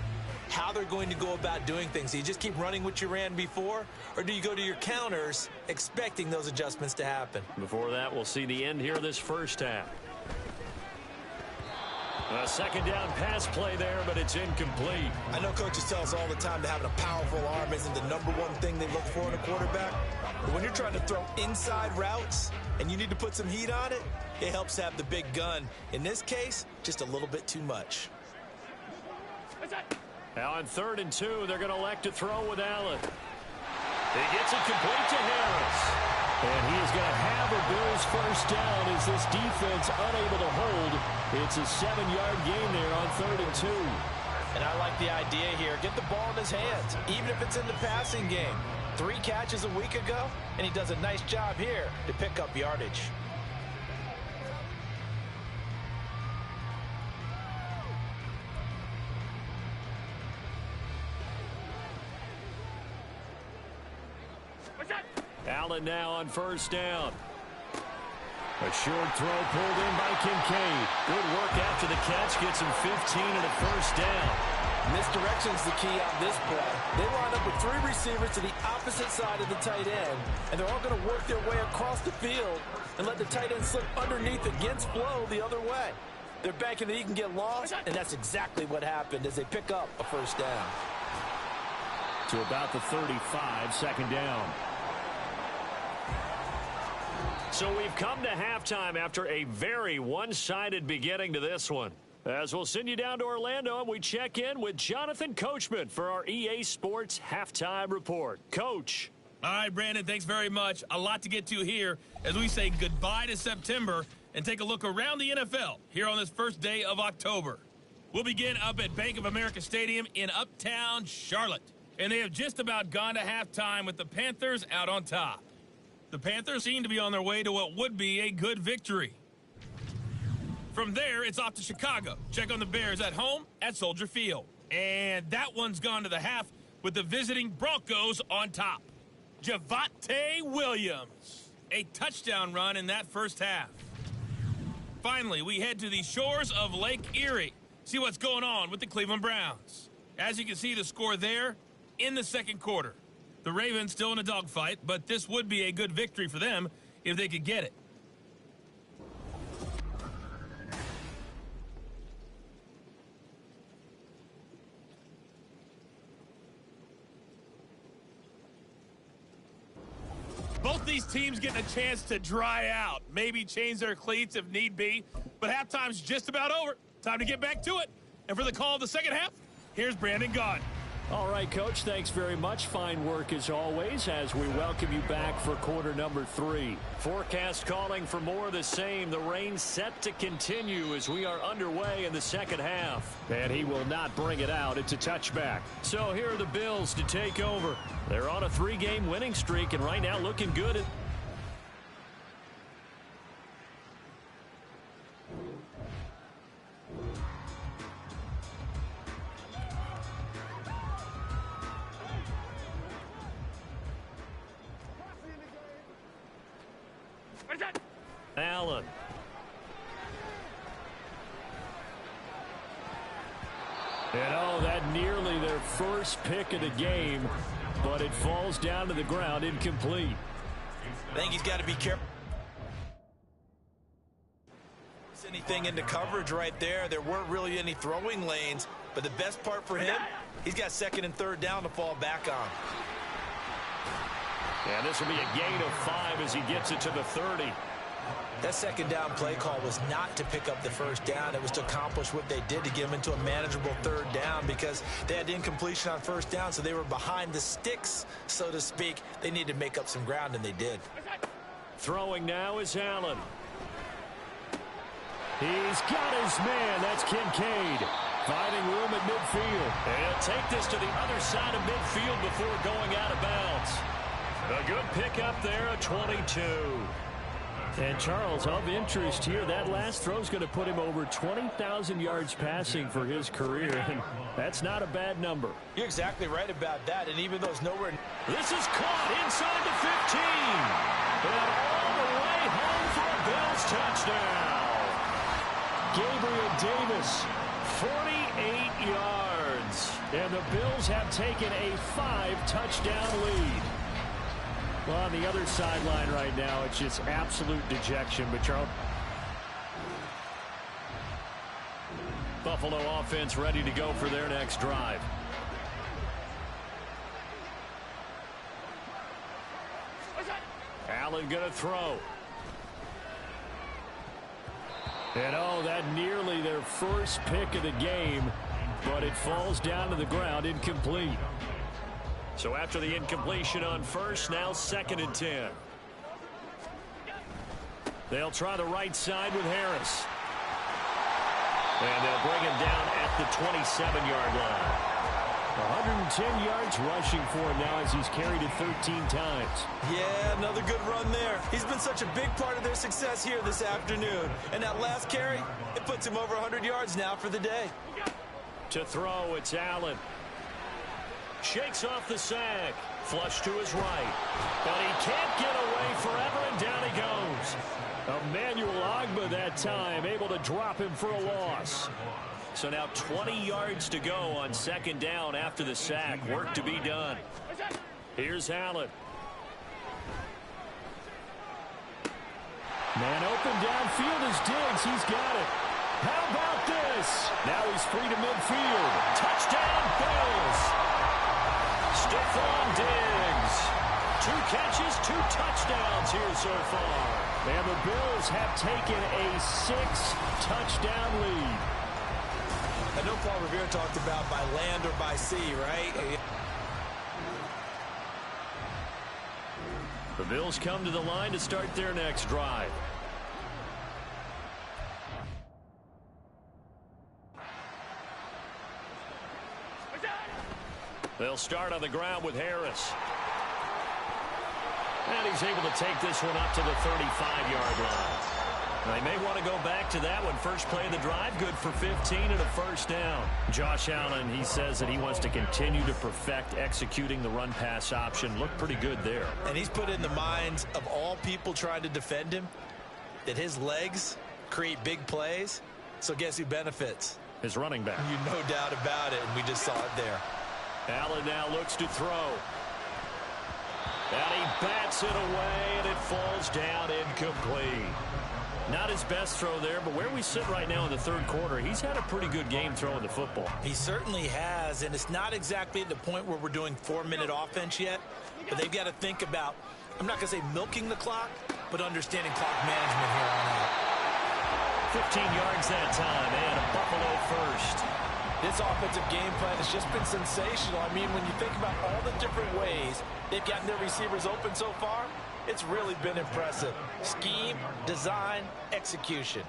how they're going to go about doing things. Do you just keep running what you ran before, or do you go to your counters expecting those adjustments to happen? Before that, we'll see the end here of this first half. A second down pass play there, but it's incomplete. I know coaches tell us all the time that having a powerful arm isn't the number one thing they look for in a quarterback. But when you're trying to throw inside routes and you need to put some heat on it, it helps have the big gun. In this case, just a little bit too much. Now on 3rd and 2, they're going to elect to throw with Allen. He gets it complete to Harris. And he is going to have a Bills first down as this defense unable to hold. It's a 7-yard gain there on 3rd and 2. And I like the idea here. Get the ball in his hands, even if it's in the passing game. 3 catches a week ago, and he does a nice job here to pick up yardage. Allen now on first down. A short throw pulled in by Kincaid. Good work after the catch. Gets him 15 and a first down. Misdirection's the key on this play. They line up with 3 receivers to the opposite side of the tight end, and they're all going to work their way across the field and let the tight end slip underneath against flow the other way. They're banking that he can get lost, and that's exactly what happened as they pick up a first down. To about the 35, second down. So we've come to halftime after a very one-sided beginning to this one. As we'll send you down to Orlando, and we check in with Jonathan Coachman for our EA Sports Halftime Report. Coach. All right, Brandon, thanks very much. A lot to get to here as we say goodbye to September and take a look around the NFL here on this first day of October. We'll begin up at Bank of America Stadium in Uptown Charlotte. And they have just about gone to halftime with the Panthers out on top. The Panthers seem to be on their way to what would be a good victory. From there, it's off to Chicago. Check on the Bears at home at Soldier Field. And that one's gone to the half with the visiting Broncos on top. Javonte Williams, a touchdown run in that first half. Finally, we head to the shores of Lake Erie. See what's going on with the Cleveland Browns. As you can see, the score there in the second quarter. The Ravens still in a dogfight, but this would be a good victory for them if they could get it. Both these teams getting a chance to dry out, maybe change their cleats if need be, but halftime's just about over. Time to get back to it. And for the call of the second half, here's Brandon Gaudin. All right, Coach, thanks very much. Fine work as always as we welcome you back for quarter number 3. Forecast calling for more of the same. The rain set to continue as we are underway in the second half. And he will not bring it out. It's a touchback. So here are the Bills to take over. They're on a 3-game winning streak and right now looking good. Allen. And oh, that nearly their first pick of the game, but it falls down to the ground incomplete. I think he's got to be careful. Anything into coverage right there. There weren't really any throwing lanes, but the best part for him, he's got second and third down to fall back on. And this will be a gain of 5 as he gets it to the 30. That second down play call was not to pick up the first down. It was to accomplish what they did to get them into a manageable third down because they had incompletion on first down, so they were behind the sticks, so to speak. They needed to make up some ground, and they did. Throwing now is Allen. He's got his man. That's Kincaid. Finding room at midfield. And he'll take this to the other side of midfield before going out of bounds. A good pickup there, a 22. And Charles, of interest here, that last throw is going to put him over 20,000 yards passing for his career, and that's not a bad number. You're exactly right about that, and even though it's nowhere... This is caught inside the 15. And all the way home for a Bills touchdown. Gabriel Davis, 48 yards. And the Bills have taken a 5-touchdown lead. Well, on the other sideline right now, it's just absolute dejection. But Charles, Buffalo offense ready to go for their next drive. Allen going to throw. And oh, that nearly their first pick of the game, but it falls down to the ground incomplete. So after the incompletion on first, now 2nd and 10. They'll try the right side with Harris. And they'll bring him down at the 27-yard line. 110 yards rushing for him now as he's carried it 13 times. Yeah, another good run there. He's been such a big part of their success here this afternoon. And that last carry, it puts him over 100 yards now for the day. To throw, it's Allen. Shakes off the sack. Flush to his right. But he can't get away forever, and down he goes. Emmanuel Ogbah that time, able to drop him for a loss. So now 20 yards to go on 2nd down after the sack. Work to be done. Here's Allen. Man open downfield is Diggs. He's got it. How about this? Now he's free to midfield. Touchdown, Bills. Stephon Diggs. 2 catches, 2 touchdowns here so far. And the Bills have taken a 6-touchdown lead. I know Paul Revere talked about by land or by sea, right? The Bills come to the line to start their next drive. They'll start on the ground with Harris. And he's able to take this one up to the 35-yard line. They may want to go back to that one. First play of the drive, good for 15 and a first down. Josh Allen, he says that he wants to continue to perfect executing the run-pass option. Looked pretty good there. And he's put in the minds of all people trying to defend him that his legs create big plays. So guess who benefits? His running back. You no doubt about it, and we just saw it there. Allen now looks to throw. And he bats it away, and it falls down incomplete. Not his best throw there, but where we sit right now in the 3rd quarter, he's had a pretty good game throwing the football. He certainly has, and it's not exactly at the point where we're doing 4-minute offense yet, but they've got to think about, I'm not going to say milking the clock, but understanding clock management here on out. 15 yards that time, and a Buffalo first. This offensive game plan has just been sensational. I mean, when you think about all the different ways they've gotten their receivers open so far, it's really been impressive. Scheme, design, execution.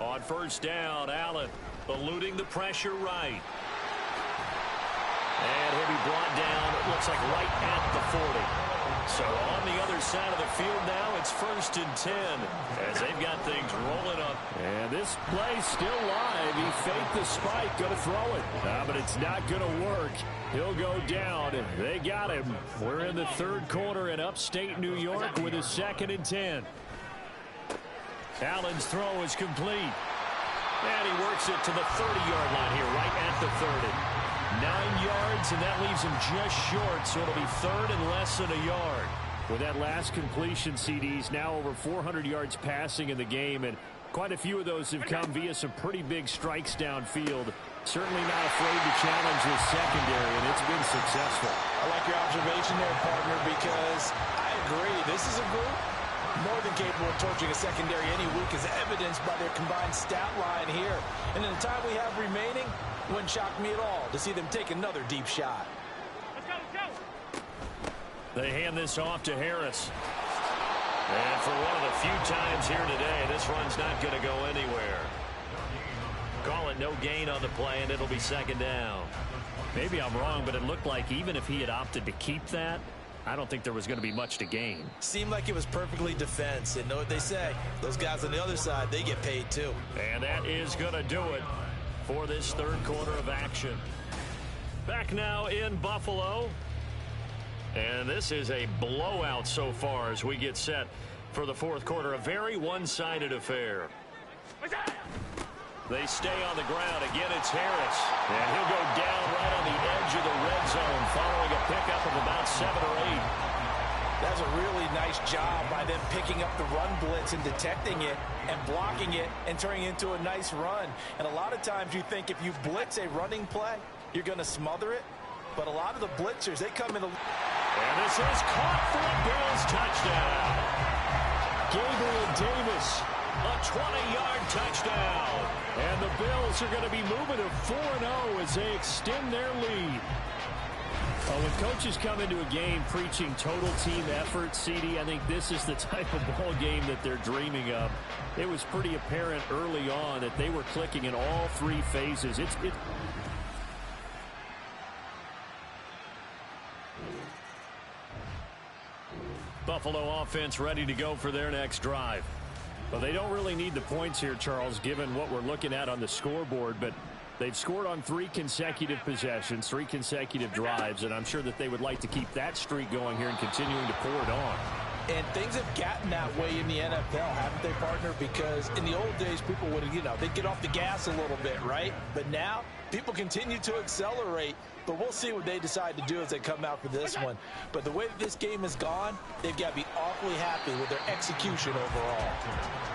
On first down, Allen eluding the pressure right. And he'll be brought down, it looks like right at the 40. So on the other side of the field now, it's 1st and 10 as they've got things rolling up. And this play still live. He faked the spike, going to throw it. But it's not going to work. He'll go down. They got him. We're in the third quarter in upstate New York with a 2nd and 10. Allen's throw is complete. And he works it to the 30-yard line here, right at the 30. 9 yards, and that leaves him just short, so it'll be 3rd and less than a yard. With that last completion, CD's now over 400 yards passing in the game, and quite a few of those have come via some pretty big strikes downfield. Certainly not afraid to challenge this secondary, and it's been successful. I like your observation there, partner, because I agree. This is a group more than capable of torching a secondary any week, as evidenced by their combined stat line here. And in the time we have remaining, wouldn't shock me at all to see them take another deep shot. Let's go. They hand this off to Harris. And for one of the few times here today, this run's not going to go anywhere. Call it no gain on the play, and it'll be 2nd down. Maybe I'm wrong, but it looked like even if he had opted to keep that, I don't think there was going to be much to gain. Seemed like it was perfectly defense. And know what they say, those guys on the other side, they get paid too. And that is going to do it for this third quarter of action. Back now in Buffalo. And this is a blowout so far as we get set for the fourth quarter. A very one-sided affair. They stay on the ground. Again, it's Harris. And he'll go down right on the edge of the red zone following a pickup of about 7 or 8. That's a really nice job by them picking up the run blitz and detecting it and blocking it and turning it into a nice run. And a lot of times you think if you blitz a running play, you're going to smother it. But a lot of the blitzers, they come in. And this is caught for a Bills touchdown. Gabriel Davis, a 20-yard touchdown. And the Bills are going to be moving to 4-0 as they extend their lead. When coaches come into a game preaching total team effort, CD, I think this is the type of ball game that they're dreaming of. It was pretty apparent early on that they were clicking in all 3 phases. Buffalo offense ready to go for their next drive. Well, they don't really need the points here, Charles, given what we're looking at on the scoreboard, but they've scored on 3 consecutive possessions, 3 consecutive drives, and I'm sure that they would like to keep that streak going here and continuing to pour it on. And things have gotten that way in the NFL, haven't they, partner? Because in the old days, people would, they'd get off the gas a little bit, right? But now, people continue to accelerate. But we'll see what they decide to do as they come out for this one. But the way that this game has gone, they've got to be awfully happy with their execution overall.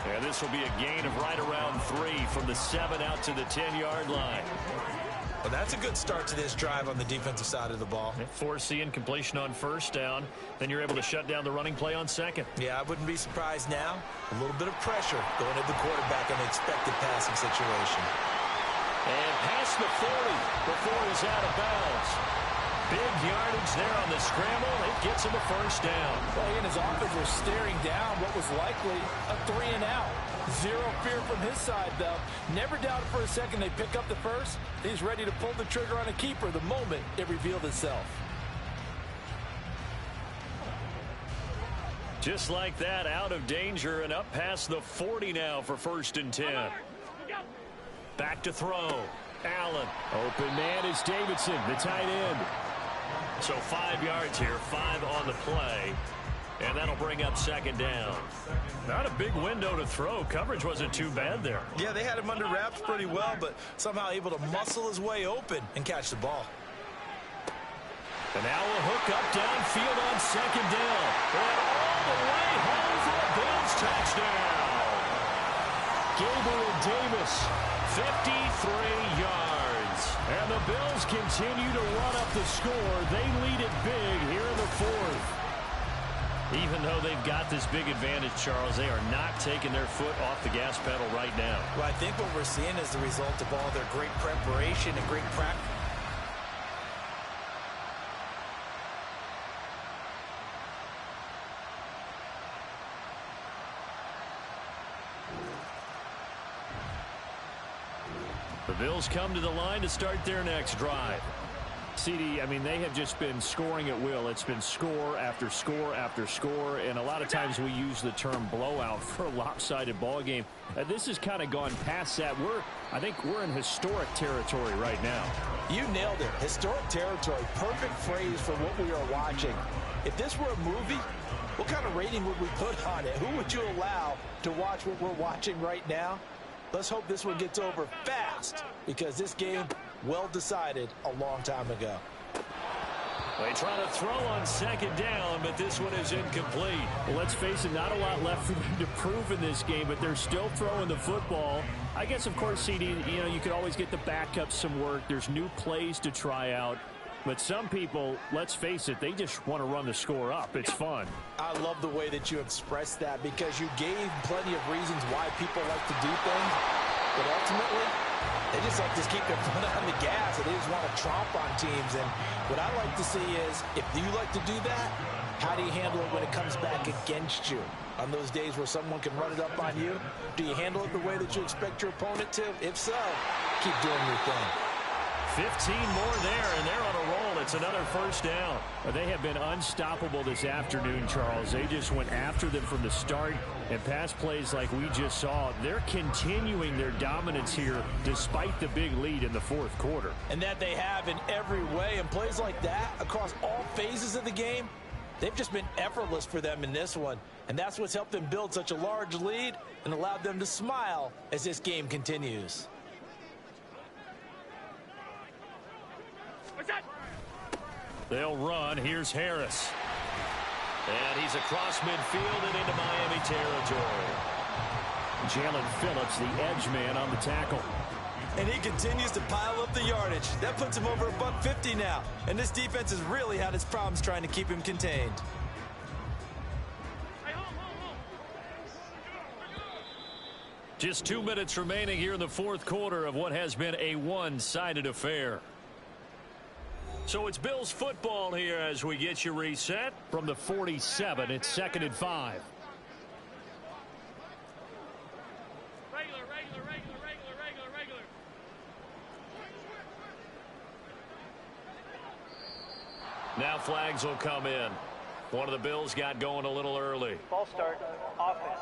Yeah, this will be a gain of right around 3 from the 7 out to the 10-yard line. Well, that's a good start to this drive on the defensive side of the ball. Forcing completion on 1st down. Then you're able to shut down the running play on 2nd. Yeah, I wouldn't be surprised now. A little bit of pressure going at the quarterback in the expected passing situation. And past the 40 before he's out of bounds. Big yardage there on the scramble. It gets him a 1st down. Well, he and his offense were staring down what was likely a 3-and-out. Zero fear from his side, though. Never doubted for a second they pick up the first. He's ready to pull the trigger on a keeper the moment it revealed itself. Just like that, out of danger and up past the 40 now for 1st and 10. Back to throw. Allen. Open man is Davidson, the tight end. So 5 yards here, 5 on the play. And that'll bring up 2nd down. Not a big window to throw. Coverage wasn't too bad there. Yeah, they had him under wraps pretty well, but somehow able to muscle his way open and catch the ball. And now a hook up downfield on 2nd down. And all the way home for a Bills touchdown. Gabriel Davis, 53 yards. And the Bills continue to run up the score. They lead it big here in the 4th. Even though they've got this big advantage, Charles, they are not taking their foot off the gas pedal right now. Well, I think what we're seeing is the result of all their great preparation and great practice. The Bills come to the line to start their next drive. CD, I mean, they have just been scoring at will. It's been score after score after score, and a lot of times we use the term blowout for a lopsided ball game. This has kind of gone past that. I think we're in historic territory right now. You nailed it. Historic territory. Perfect phrase for what we are watching. If this were a movie, what kind of rating would we put on it? Who would you allow to watch what we're watching right now? Let's hope this one gets over fast, because this game, well decided a long time ago. They try to throw on second down, but this one is incomplete. Well, let's face it, not a lot left for them to prove in this game, but they're still throwing the football. I guess, of course, CD, you could always get the backups some work. There's new plays to try out. But some people, let's face it, they just want to run the score up. It's fun. I love the way that you expressed that, because you gave plenty of reasons why people like to do things. But ultimately, they just like to keep their foot on the gas, and they just want to tromp on teams. And what I like to see is, if you like to do that, how do you handle it when it comes back against you? On those days where someone can run it up on you, do you handle it the way that you expect your opponent to? If so, keep doing your thing. 15 more there, and they're on a roll. It's another first down. They have been unstoppable this afternoon, Charles. They just went after them from the start, and pass plays like we just saw. They're continuing their dominance here despite the big lead in the fourth quarter. And that they have in every way. And plays like that across all phases of the game, they've just been effortless for them in this one. And that's what's helped them build such a large lead and allowed them to smile as this game continues. They'll run. Here's Harris. And he's across midfield and into Miami territory. Jalen Phillips, the edge man on the tackle. And he continues to pile up the yardage. That puts him over $150 now. And this defense has really had its problems trying to keep him contained. Just 2 minutes remaining here in the fourth quarter of what has been a one-sided affair. So it's Bills football here as we get you reset. From the 47, it's 2nd and 5. Regular. Now flags will come in. One of the Bills got going a little early. Ball start. Offense.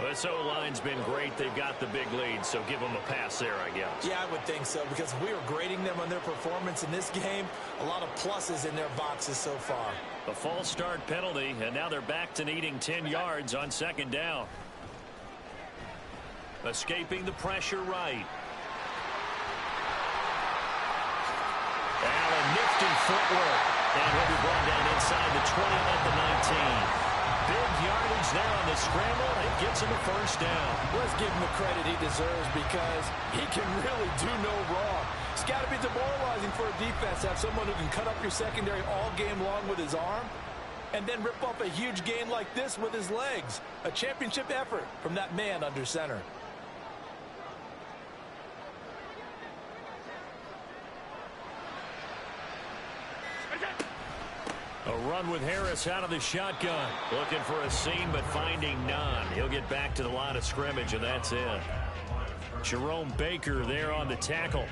This O-line's been great. They've got the big lead, so give them a pass there, I guess. Yeah, I would think so, because we were grading them on their performance in this game. A lot of pluses in their boxes so far. A false start penalty, and now they're back to needing 10 yards on second down. Escaping the pressure right. Allen, nifty footwork. And he'll be brought down inside the 20 at the 19. Big yardage there on the scramble. It gets him a first down. Let's give him the credit he deserves, because he can really do no wrong. It's got to be demoralizing for a defense to have someone who can cut up your secondary all game long with his arm and then rip up a huge gain like this with his legs. A championship effort from that man under center. A run with Harris out of the shotgun. Looking for a seam, but finding none. He'll get back to the line of scrimmage, and that's it. Jerome Baker there on the tackle.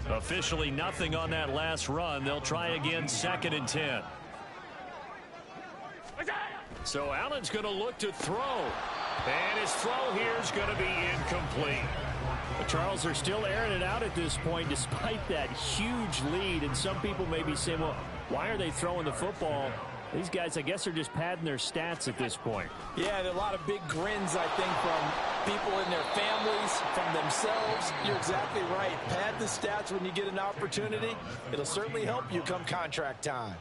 Officially nothing on that last run. They'll try again, 2nd and 10. So Allen's going to look to throw. And his throw here is going to be incomplete. But Charles, they're still airing it out at this point despite that huge lead. And some people may be saying, well, why are they throwing the football? These guys, I guess, are just padding their stats at this point. Yeah, there are a lot of big grins, I think, from people in their families, from themselves. You're exactly right. Pad the stats when you get an opportunity. It'll certainly help you come contract time.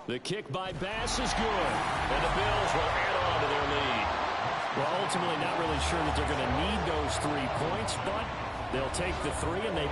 The kick by Bass is good. And the Bills will add on to their lead. Well, ultimately not really sure that they're going to need those 3 points, but they'll take the 3 and they...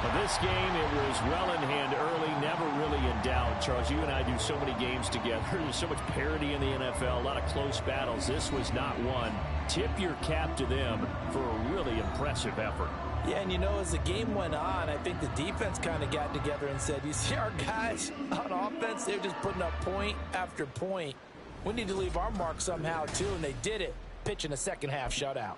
Well, this game, it was well in hand early, never really in doubt. Charles, you and I do so many games together. There's so much parity in the NFL, a lot of close battles. This was not one tip your cap to them for a really impressive effort. Yeah, and as the game went on, I think the defense kind of got together and said, you see our guys on offense, they're just putting up point after point. We need to leave our mark somehow, too, and they did it, pitching a second-half shutout.